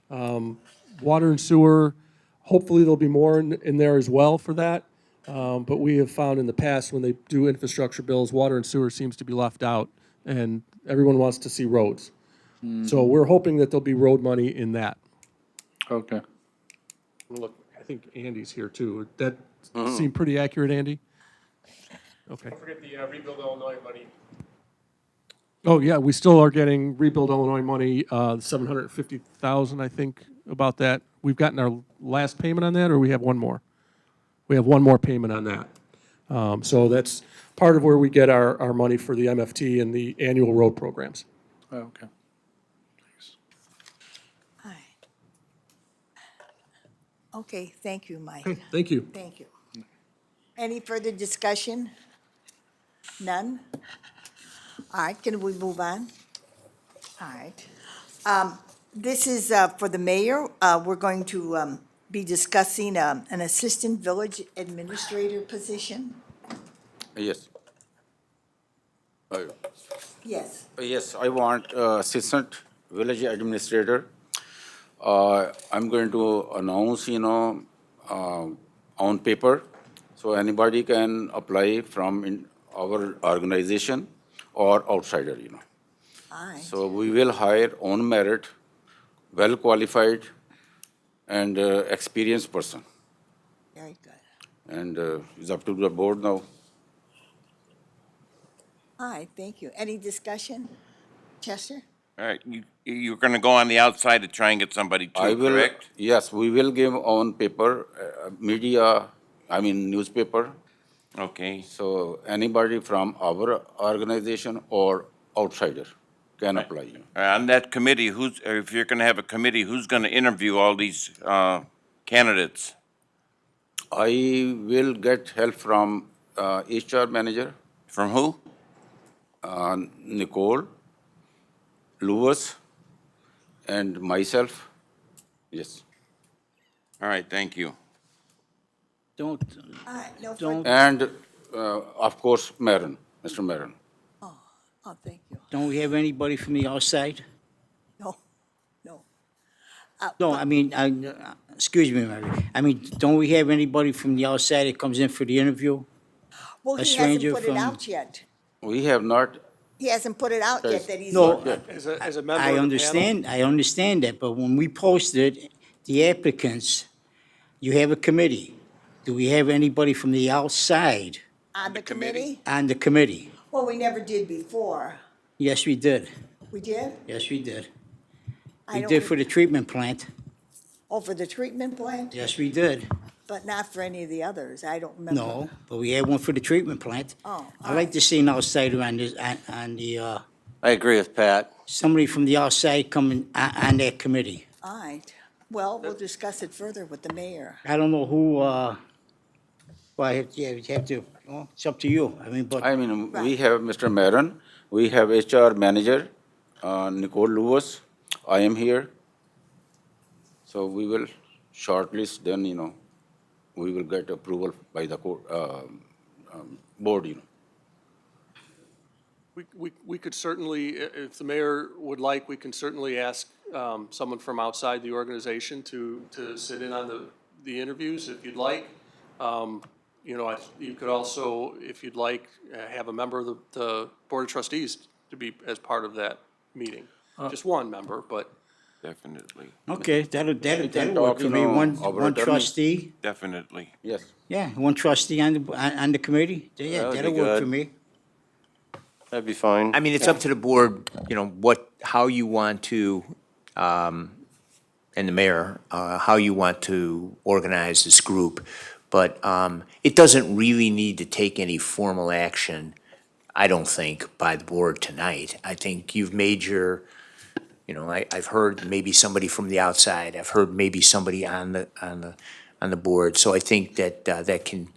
Water and sewer, hopefully there'll be more in there as well for that. But we have found in the past, when they do infrastructure bills, water and sewer seems to be left out, and everyone wants to see roads. So we're hoping that there'll be road money in that.
Okay.
Look, I think Andy's here too. That seemed pretty accurate, Andy? Okay.
Don't forget the Rebuild Illinois money.
Oh, yeah, we still are getting Rebuild Illinois money, 750,000, I think, about that. We've gotten our last payment on that, or we have one more? We have one more payment on that. So that's part of where we get our money for the MFT and the annual road programs.
Okay.
Okay, thank you, Mike.
Thank you.
Thank you. Any further discussion? None? All right, can we move on? All right. This is for the mayor. We're going to be discussing an assistant village administrator position.
Yes.
Yes.
Yes, I want assistant village administrator. I'm going to announce, on paper, so anybody can apply from our organization or outsider,
All right.
So we will hire on merit, well-qualified and experienced person.
Very good.
And it's up to the board now.
All right, thank you. Any discussion? Chester?
All right, you're gonna go on the outside to try and get somebody
I
too,
will,
correct?
yes, we will give on paper, newspaper.
Okay,
So anybody from our organization or outsider can apply.
on that committee, or if you're gonna have a committee, who's gonna interview all these candidates?
I will get help from HR manager,
From who?
Nicole, Lewis, and myself. Yes.
All right, thank you.
Don't,
All right, no
Don't-
further,
And of course, Maron, Mr. Maron.
oh, thank you.
don't we have anybody from the outside?
No, no.
No, I mean, excuse me, Mary. I mean, don't we have anybody from the outside that comes in for the interview?
Well,
A
he hasn't
stranger
put it
from-
out yet.
We have not,
He hasn't put it out yet that he's.
No,
As a member of the
I
panel?
understand that, but when we posted the applicants, you have a committee. Do we have anybody from the outside
On the committee?
on the committee?
Well, we never did before.
Yes, we did.
We did?
Yes, we did.
I
We
don't
did for the
re-
treatment plant.
Oh, for the treatment plant?
Yes, we did.
But not for any of the others. I don't remember.
No, but we had one for the treatment plant.
Oh,
I like to see an outsider on this, on the,
I agree with Pat.
somebody from the outside coming on that committee.
All right. Well, we'll discuss it further with the mayor.
I don't know who, well, you have to, well, it's up to you. I mean, but.
we have Mr. Maron, We have HR manager, Nicole Lewis. I am here. So we will shortlist, then, we will get approval by the board.
We could certainly, if the mayor would like, we can certainly ask someone from outside the organization to sit in on the interviews if you'd like. You could also, if you'd like, have a member of the Board of Trustees to be as part of that meeting. Just one member, but.
Definitely,
Okay, that'll
can
work
talk,
for me.
our
One
attorney.
trustee,
definitely.
Yes.
yeah, one trustee on the committee. Yeah,
That'd be
that'll work for
good.
me.
That'd be fine.
I mean, it's up to the board, how you want to, and the mayor, how you want to organize this group. But it doesn't really need to take any formal action, I don't think, by the board tonight. I think you've made your, I've heard maybe somebody from the outside. I've heard maybe somebody on the board. So I think that that can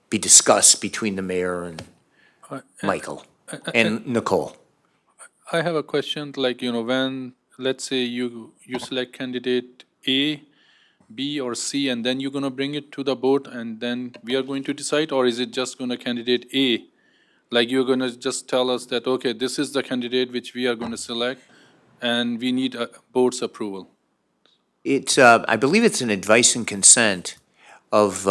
be discussed between the mayor and Michael and Nicole.
I have a question, when, let's say you select candidate A, B, or C, and then you're gonna bring it to the board, and then we are going to decide, or is it just gonna candidate A? Like you're gonna just tell us that, okay, this is the candidate which we are gonna select, and we need a board's approval.
It's, I believe it's an advice and consent of,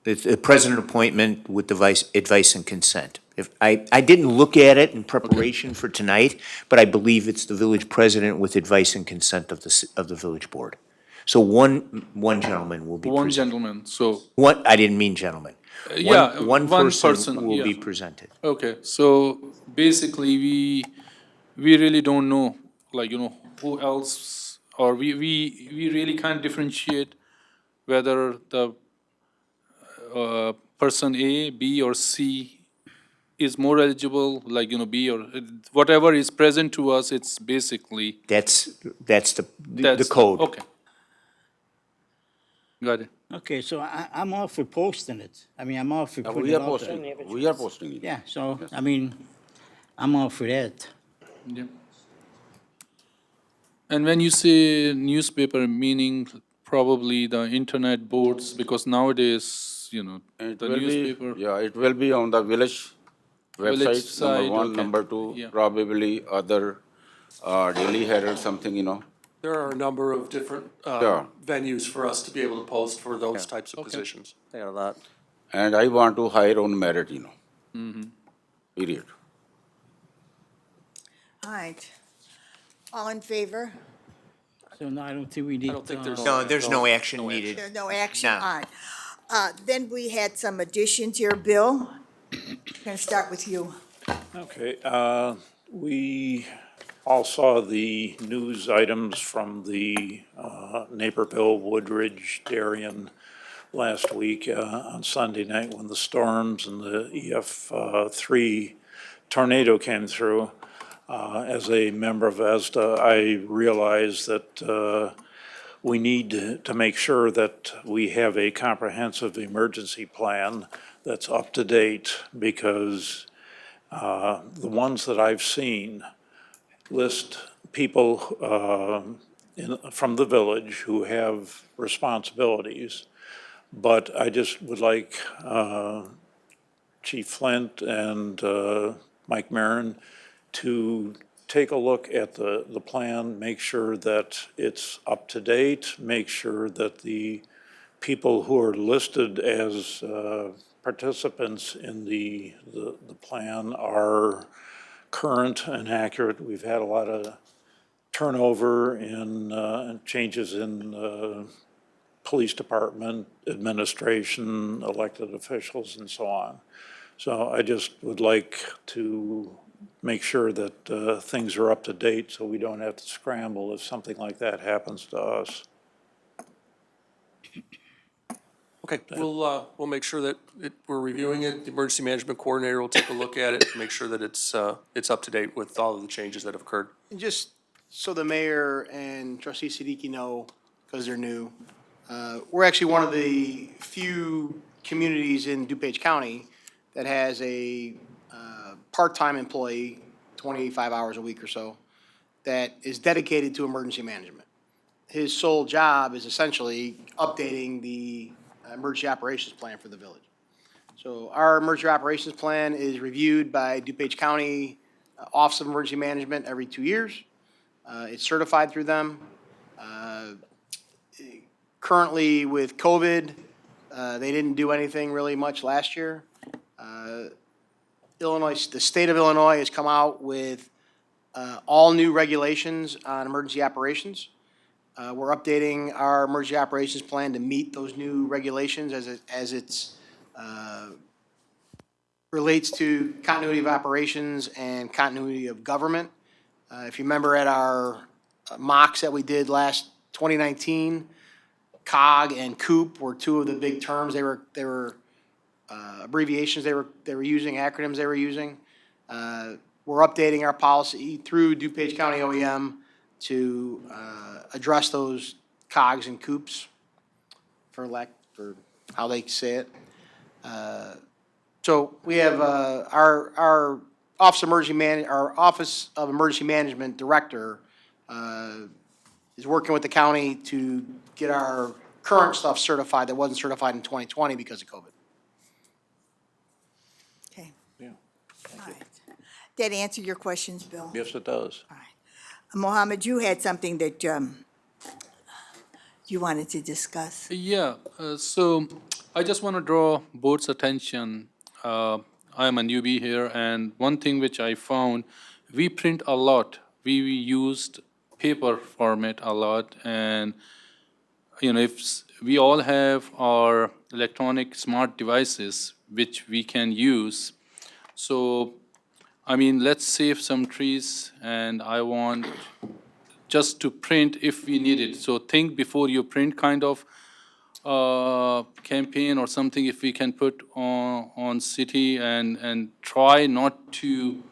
it's a president appointment with the advice and consent. I didn't look at it in preparation for tonight, but I believe it's the village president with advice and consent of the village board. So one gentleman will be
One
presented.
gentleman, so,
I didn't mean gentleman.
yeah,
One person will
yeah.
be presented.
Okay, so basically, we really don't know, who else, or we really can't differentiate whether the person A, B, or C is more eligible, B, or whatever is present to us, it's basically.
That's the
that's
code.
Okay. Got it.
Okay, so I'm all for posting it. I mean, I'm all for putting
We
it
are
out there.
posting, we are posting it.
Yeah, so, I mean, I'm all for that.
Yeah. And when you say newspaper, meaning probably the internet boards, because nowadays,
It
the
will be,
newspaper.
yeah, it will be on the village
Village
website,
site,
number one.
okay.
Number two,
Yeah.
probably other Daily Herald, something.
There are a number of different
Yeah.
venues for us to be able to post for those types of
Okay.
positions.
They got a lot.
And I want to hire on merit, period.
All right. All in favor?
So no, I don't think we need.
I don't think there's.
No, there's no action needed.
There's no action?
No.
All right. Then we had some additions here. Bill, gonna start with you.
Okay, we all saw the news items from the Naperville, Woodridge, Darien last week on Sunday night when the storms and the EF3 tornado came through. As a member of ESDA, I realize that we need to make sure that we have a comprehensive emergency plan that's up to date, because the ones that I've seen list people from the village who have responsibilities. But I just would like Chief Flint and Mike Marin to take a look at the plan, make sure that it's up to date, make sure that the people who are listed as participants in the plan are current and accurate. We've had a lot of turnover and changes in police department, administration, elected officials, and so on. So I just would like to make sure that things are up to date so we don't have to scramble if something like that happens to us.
Okay, we'll make sure that we're reviewing it. The emergency management coordinator will take a look at it, make sure that it's up to date with all of the changes that have occurred.
And just so the mayor and trustee Siddiqui know, because they're new, we're actually one of the few communities in DuPage County that has a part-time employee 25 hours a week or so, that is dedicated to emergency management. His sole job is essentially updating the emergency operations plan for the village. So our emergency operations plan is reviewed by DuPage County Office of Emergency Management every 2 years. It's certified through them. Currently with COVID, they didn't do anything really much last year. Illinois, the state of Illinois has come out with all new regulations on emergency operations. We're updating our emergency operations plan to meet those new regulations as it's relates to continuity of operations and continuity of government. If you remember at our mocks that we did last 2019, COG and COOP were two of the big terms. They were abbreviations they were using, acronyms they were using. We're updating our policy through DuPage County OEM to address those COGs and COOPs, for how they say it. So we have our Office of Emergency Management Director is working with the county to get our current stuff certified that wasn't certified in 2020 because of COVID.
Okay.
Yeah.
All right. That answer your questions, Bill?
Yes, it does.
Mohammed, you had something that you wanted to discuss.
Yeah, so I just want to draw board's attention. I'm a newbie here, and one thing which I found, we print a lot. We used paper format a lot, and if we all have our electronic smart devices which we can use. So, let's save some trees, and I want just to print if we need it. So think before you print kind of campaign or something if we can put on city and try not to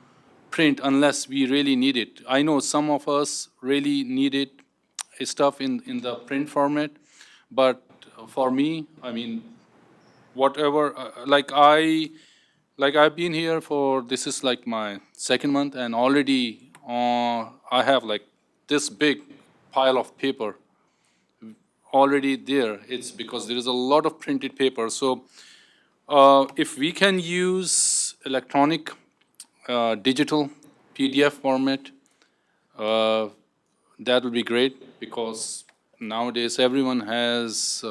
print unless we really need it. I know some of us really needed stuff in the print format, but for me, whatever, I've been here this is like my second month, and already I have this big pile of paper already there. It's because there is a lot of printed paper. So if we can use electronic, digital PDF format, that would be great, because nowadays everyone has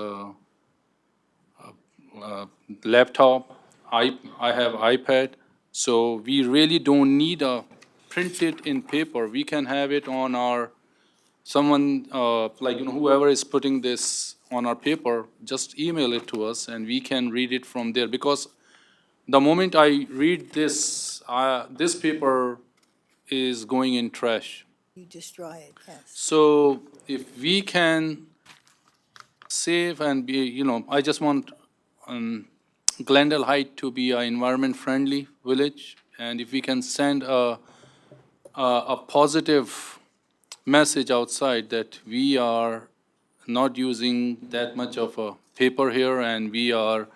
laptop. I have iPad, so we really don't need a printed in paper. We can have it on our, whoever is putting this on our paper, just email it to us and we can read it from there. Because the moment I read this, this paper is going in trash.
You destroy it, yes.
So if we can save and be, I just want Glendale Heights to be an environment-friendly village, and if we can send a positive message outside that we are not using that much of a paper here, and we are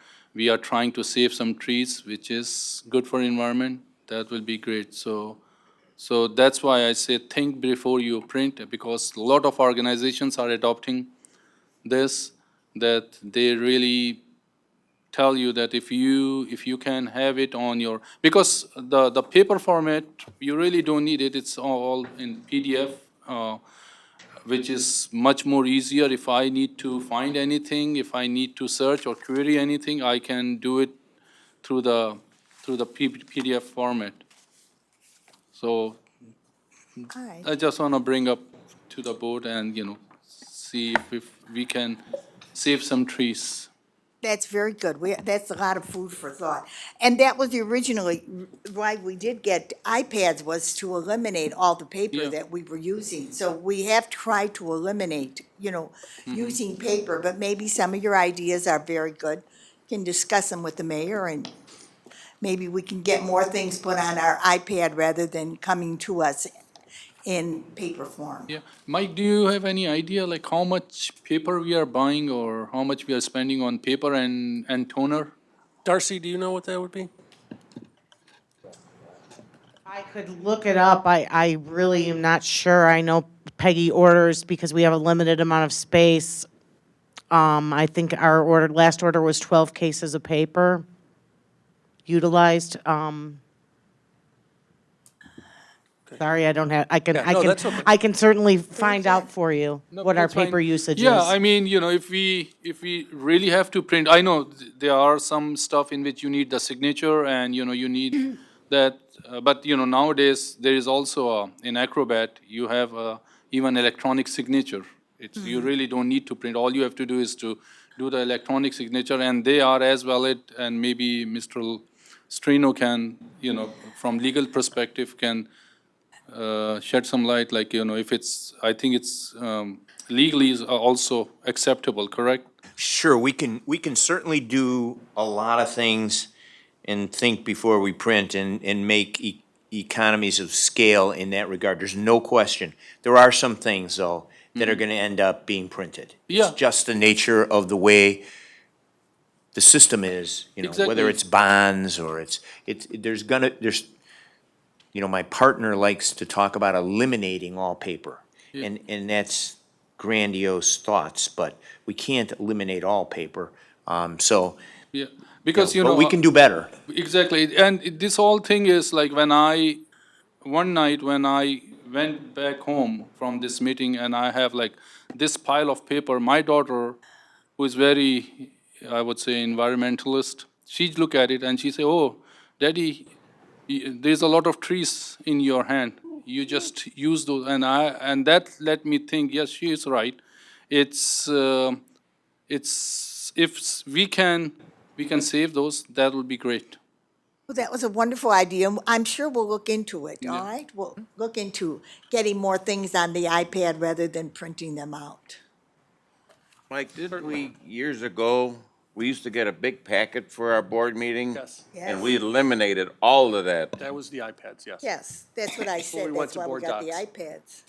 trying to save some trees, which is good for environment, that will be great. So that's why I say think before you print, because a lot of organizations are adopting this, that they really tell you that if you can have it on your, because the paper format, you really don't need it. It's all in PDF, which is much more easier. If I need to find anything, if I need to search or query anything, I can do it through the PDF format. So I just want to bring up to the board and, see if we can save some trees.
That's very good. That's a lot of food for thought. And that was originally why we did get iPads, was to eliminate all the paper that we were using. So we have tried to eliminate, using paper, but maybe some of your ideas are very good. You can discuss them with the mayor, and maybe we can get more things put on our iPad rather than coming to us in paper form.
Yeah. Mike, do you have any idea how much paper we are buying or how much we are spending on paper and toner?
Darcy, do you know what that would be?
I could look it up. I really am not sure. I know Peggy orders because we have a limited amount of space. I think our last order was 12 cases of paper utilized. Sorry, I don't have,
Yeah, no, that's okay.
I can certainly find out for you
No,
what our
that's fine.
paper usage is.
Yeah, I mean, if we really have to print, I know there are some stuff in which you need the signature and, you need that. But, nowadays, there is also, in Acrobat, you have even electronic signature. You really don't need to print. All you have to do is to do the electronic signature, and they are as valid, and maybe Mr. Strino can, from legal perspective, can shed some light, like, if it's, I think it's legally is also acceptable, correct?
Sure, we can certainly do a lot of things and think before we print and make economies of scale in that regard. There's no question. There are some things, though, that are gonna end up being printed.
Yeah.
It's just the nature of the way the system is, whether
Exactly.
it's bonds or there's, my partner likes to talk about eliminating all paper.
Yeah.
And that's grandiose thoughts, but we can't eliminate all paper. So,
Yeah, because,
but we can do better.
Exactly, and this whole thing is like one night when I went back home from this meeting and I have like this pile of paper, my daughter, who is very, I would say, environmentalist, she look at it and she say, "Oh, Daddy, there's a lot of trees in your hand. You just use those," and that let me think. Yes, she is right. It's if we can save those, that would be great.
Well, that was a wonderful idea. I'm sure we'll look into it, all right? We'll look into getting more things on the iPad rather than printing them out.
Mike, didn't we, years ago, we used to get a big packet for our board meeting?
Yes.
And we eliminated all of that.
That was the iPads, yes.
Yes, that's what I
Before
said.
we went
That's
to
why we
board
got the
docs.
iPads.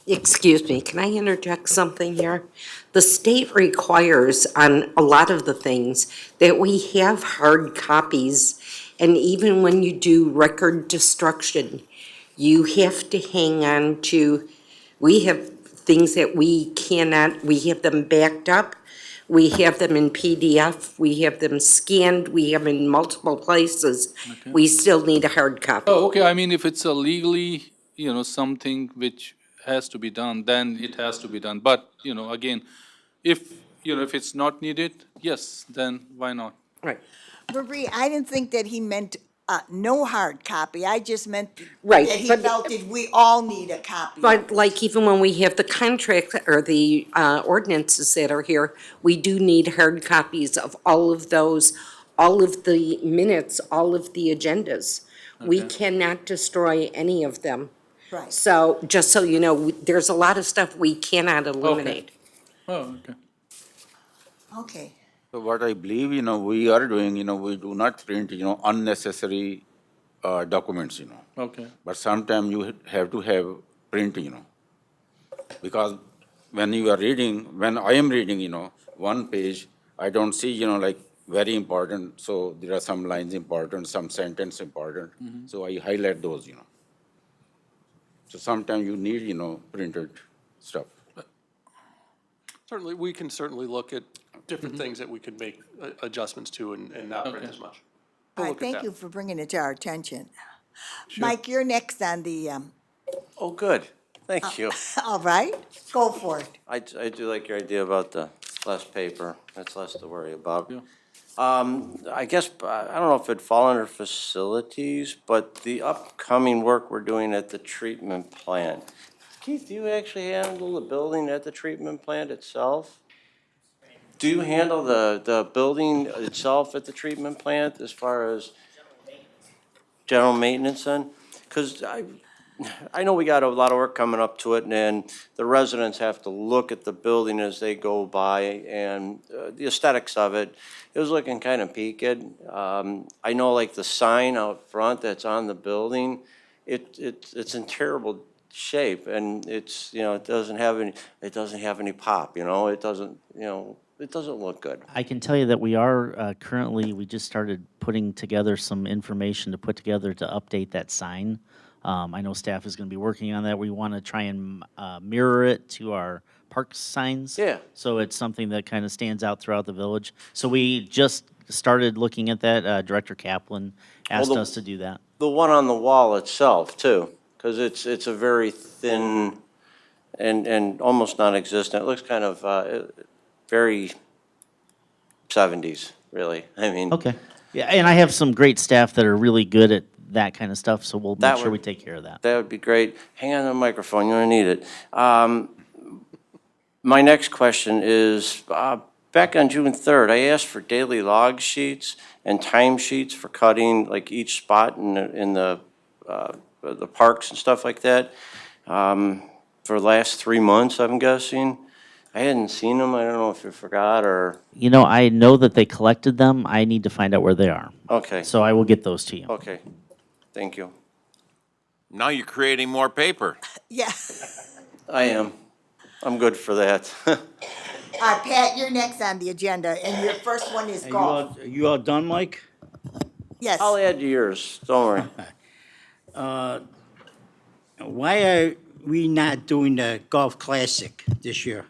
Excuse me, can I interject something here? The state requires on a lot of the things that we have hard copies, and even when you do record destruction, you have to hang on to, we have things that we cannot, we have them backed up, we have them in PDF, we have them scanned, we have in multiple places.
Okay.
We still need a hard copy.
Oh, okay, I mean, if it's a legally, something which has to be done, then it has to be done. But, again, if it's not needed, yes, then why not?
Right.
Marie, I didn't think that he meant no hard copy. I just meant
Right,
that he
but-
felt that we all need a copy.
But like even when we have the contract or the ordinances that are here, we do need hard copies of all of those, all of the minutes, all of the agendas. We
Okay.
cannot destroy any of them.
Right.
So, just so you know, there's a lot of stuff we cannot eliminate.
Oh, okay.
Okay.
So what I believe, we are doing, we do not print, unnecessary documents,
Okay.
But sometimes you have to have print, because when you are reading, when I am reading, one page, I don't see, like very important, so there are some lines important, some sentence important, so I highlight those, So sometimes you need, printed stuff.
Certainly, we can certainly look at different things that we could make adjustments to and not print
Okay.
as much.
All
We'll
right,
look at
thank
that.
you for bringing it to our attention. Mike, you're next on the,
Oh, good. Thank you.
all right, go for it.
I do like your idea about the less paper. That's less to worry about.
Yeah.
I guess, I don't know if it'd fall under facilities, but the upcoming work we're doing at the treatment plant. Keith, do you actually handle the building at the treatment plant itself? Do you handle the building itself at the treatment plant as far as general maintenance then? Because I know we got a lot of work coming up to it, and the residents have to look at the building as they go by, and the aesthetics of it, it was looking kind of peaked. I know like the sign out front that's on the building, it's in terrible shape, and it's, it doesn't have any pop, it doesn't, it doesn't look good.
I can tell you that we are currently, we just started putting together some information to put together to update that sign. I know staff is going to be working on that. We want to try and mirror it to our park signs.
Yeah.
So it's something that kind of stands out throughout the village. So we just started looking at that. Director Kaplan asked
Well, the-
us to do that.
The one on the wall itself, too, because it's a very thin and almost non-existent. It looks kind of very 70s, really. I mean.
Okay. Yeah, and I have some great staff that are really good at that kind of stuff, so we'll
That
make sure
would-
we take care of that.
That would be great. Hang on to the microphone, you're gonna need it. My next question is, back on June 3rd, I asked for daily log sheets and time sheets for cutting, like each spot in the parks and stuff like that, for the last 3 months, I'm guessing. I hadn't seen them, I don't know if you forgot or,
You know, I know that they collected them. I need to find out where they are.
okay,
So I will get those to you.
okay, thank you.
Now you're creating more paper.
Yeah.
I am. I'm good for that.
Pat, you're next on the agenda, and your first one is golf.
You all done, Mike?
Yes.
I'll add to yours, don't worry.
Why are we not doing the Golf Classic this year?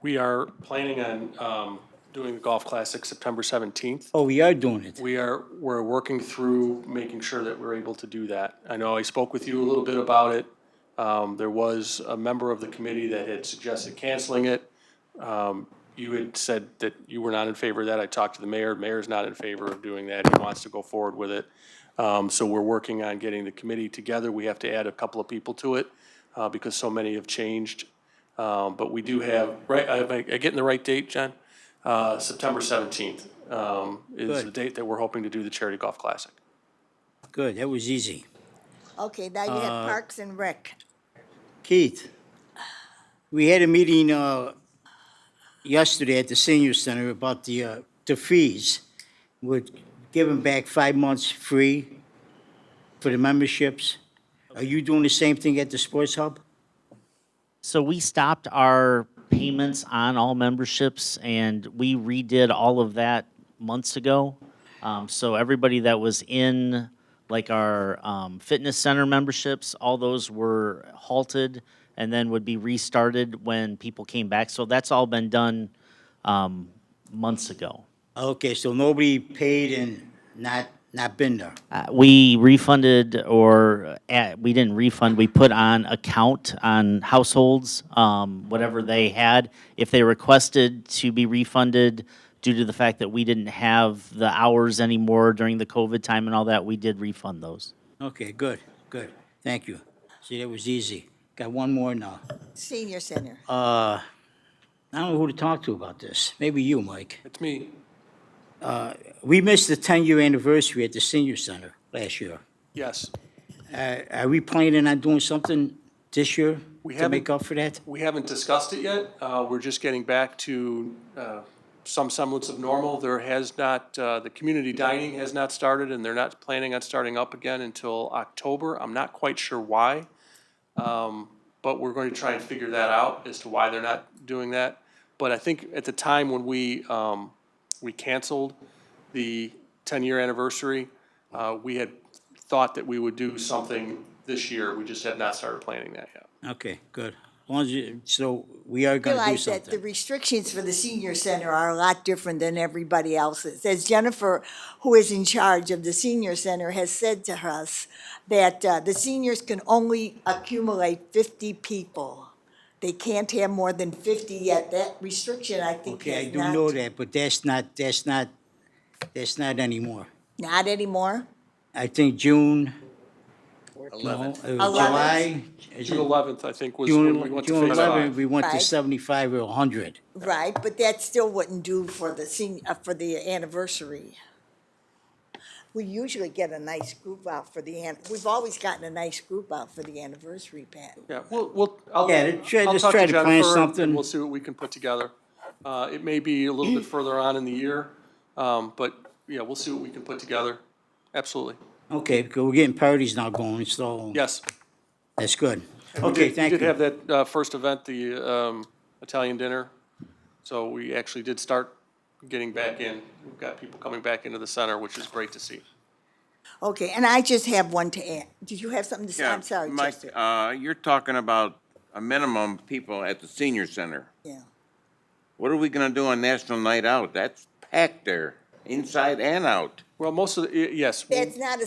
We are planning on doing the Golf Classic September 17th.
Oh, we are doing it.
We're working through making sure that we're able to do that. I know I spoke with you a little bit about it. There was a member of the committee that had suggested canceling it. You had said that you were not in favor of that. I talked to the mayor. Mayor's not in favor of doing that. He wants to go forward with it. So we're working on getting the committee together. We have to add a couple of people to it because so many have changed. But we do have, right, am I getting the right date, John? September 17th is the
Good.
date that we're hoping to do the Charity Golf Classic.
Good, that was easy.
Okay, now you have Parks and Rec.
Keith, we had a meeting yesterday at the senior center about the fees. We're giving back 5 months free for the memberships. Are you doing the same thing at the Sports Hub?
So we stopped our payments on all memberships, and we redid all of that months ago. So everybody that was in, like our fitness center memberships, all those were halted and then would be restarted when people came back. So that's all been done months ago.
Okay, so nobody paid and not been there.
We refunded, or we didn't refund, we put on account on households, whatever they had. If they requested to be refunded due to the fact that we didn't have the hours anymore during the COVID time and all that, we did refund those.
Okay, good, good. Thank you. See, that was easy. Got one more now.
Senior Center.
I don't know who to talk to about this. Maybe you, Mike.
It's me.
We missed the 10-year anniversary at the senior center last year.
Yes.
Are we planning on doing something this year
We
to
haven't-
make up for that?
We haven't discussed it yet. We're just getting back to some semblance of normal. There has not, the community dining has not started, and they're not planning on starting up again until October. I'm not quite sure why, but we're going to try and figure that out as to why they're not doing that. But I think at the time when we canceled the 10-year anniversary, we had thought that we would do something this year. We just have not started planning that yet.
Okay, good. As long as so we are gonna do
Realize that the
something.
restrictions for the senior center are a lot different than everybody else's. As Jennifer, who is in charge of the senior center, has said to us, that the seniors can only accumulate 50 people. They can't have more than 50 yet. That restriction, I think,
Okay, I
has
do
not.
know that, but that's not anymore.
Not anymore?
I think June, no,
11th.
it was July. is
June
it?
11th, I think, was when we went to
June
phase
11,
5.
we went to
Right.
75 or 100.
Right, but that still wouldn't do for the for the anniversary. We usually get a nice group out for we've always gotten a nice group out for the anniversary, Pat.
Yeah, I'll
Yeah,
I'll
just
talk
try
to
to plan
Jennifer,
something.
and we'll see what we can put together. It may be a little bit further on in the year, but, yeah, we'll see what we can put together. Absolutely.
Okay, because we're getting parties now going, so
Yes.
that's good.
And we
Okay,
did-
thank
We did
you.
have that first event, the Italian dinner. So we actually did start getting back in. We've got people coming back into the center, which is great to see.
Okay, and I just have one to add. Did you have something to say?
Yeah,
I'm sorry,
Mike,
Chester.
you're talking about a minimum people at the senior center.
Yeah.
What are we gonna do on National Night Out? That's packed there, inside and out.
Well, most of the, yes.
That's not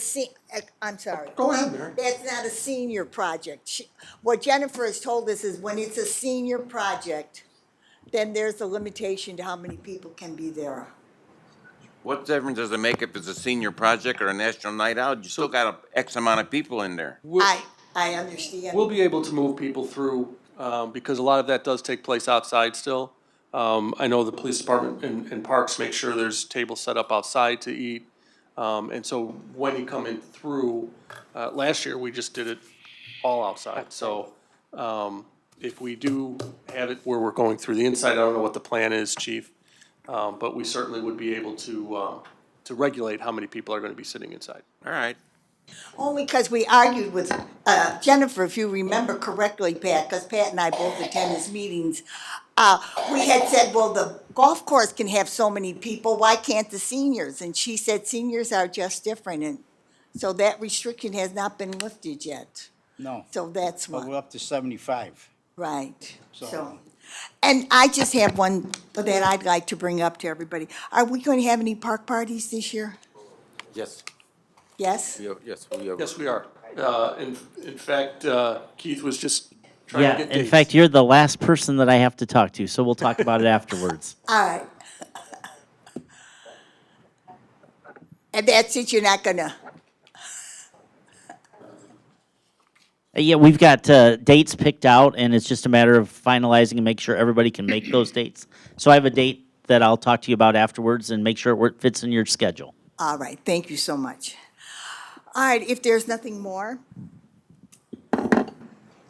I'm sorry.
Go ahead, Mary.
That's not a senior project. What Jennifer has told us is when it's a senior project, then there's a limitation to how many people can be there.
What difference does it make if it's a senior project or a National Night Out? You still got a X amount of people in there.
I understand.
We'll be able to move people through, because a lot of that does take place outside still. I know the police department and parks make sure there's tables set up outside to eat. And so when you come in through, last year, we just did it all outside. So, if we do have it where we're going through the inside, I don't know what the plan is, chief. But we certainly would be able to regulate how many people are gonna be sitting inside.
All right.
Only because we argued with Jennifer, if you remember correctly, Pat, because Pat and I both attend his meetings. We had said, well, the golf course can have so many people, why can't the seniors? And she said seniors are just different, and so that restriction has not been lifted yet.
No,
So that's
but
what,
we're up to 75.
right, so.
So-
And I just have one that I'd like to bring up to everybody. Are we going to have any park parties this year?
Yes,
Yes?
yes, we are.
Yes, we are. In fact, Keith was just trying
Yeah,
to get
in
dates.
fact, you're the last person that I have to talk to, so we'll talk about it afterwards.
All right. And that's it, you're not gonna,
Yeah, we've got dates picked out, and it's just a matter of finalizing and make sure everybody can make those dates. So I have a date that I'll talk to you about afterwards and make sure it fits in your schedule.
all right, thank you so much. All right, if there's nothing more.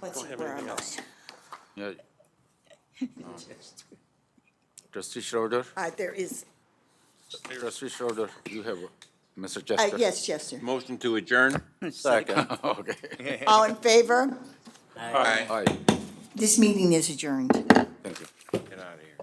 Let's see, where am I?
Yeah. Trustee Schroeder,
All right, there is,
Trustee Schroeder, you have, Mr. Chester.
yes, Chester.
Motion to adjourn?
Second.
Okay.
All in favor?
Aye.
Aye,
This meeting is adjourned.
thank you.
Get out of here.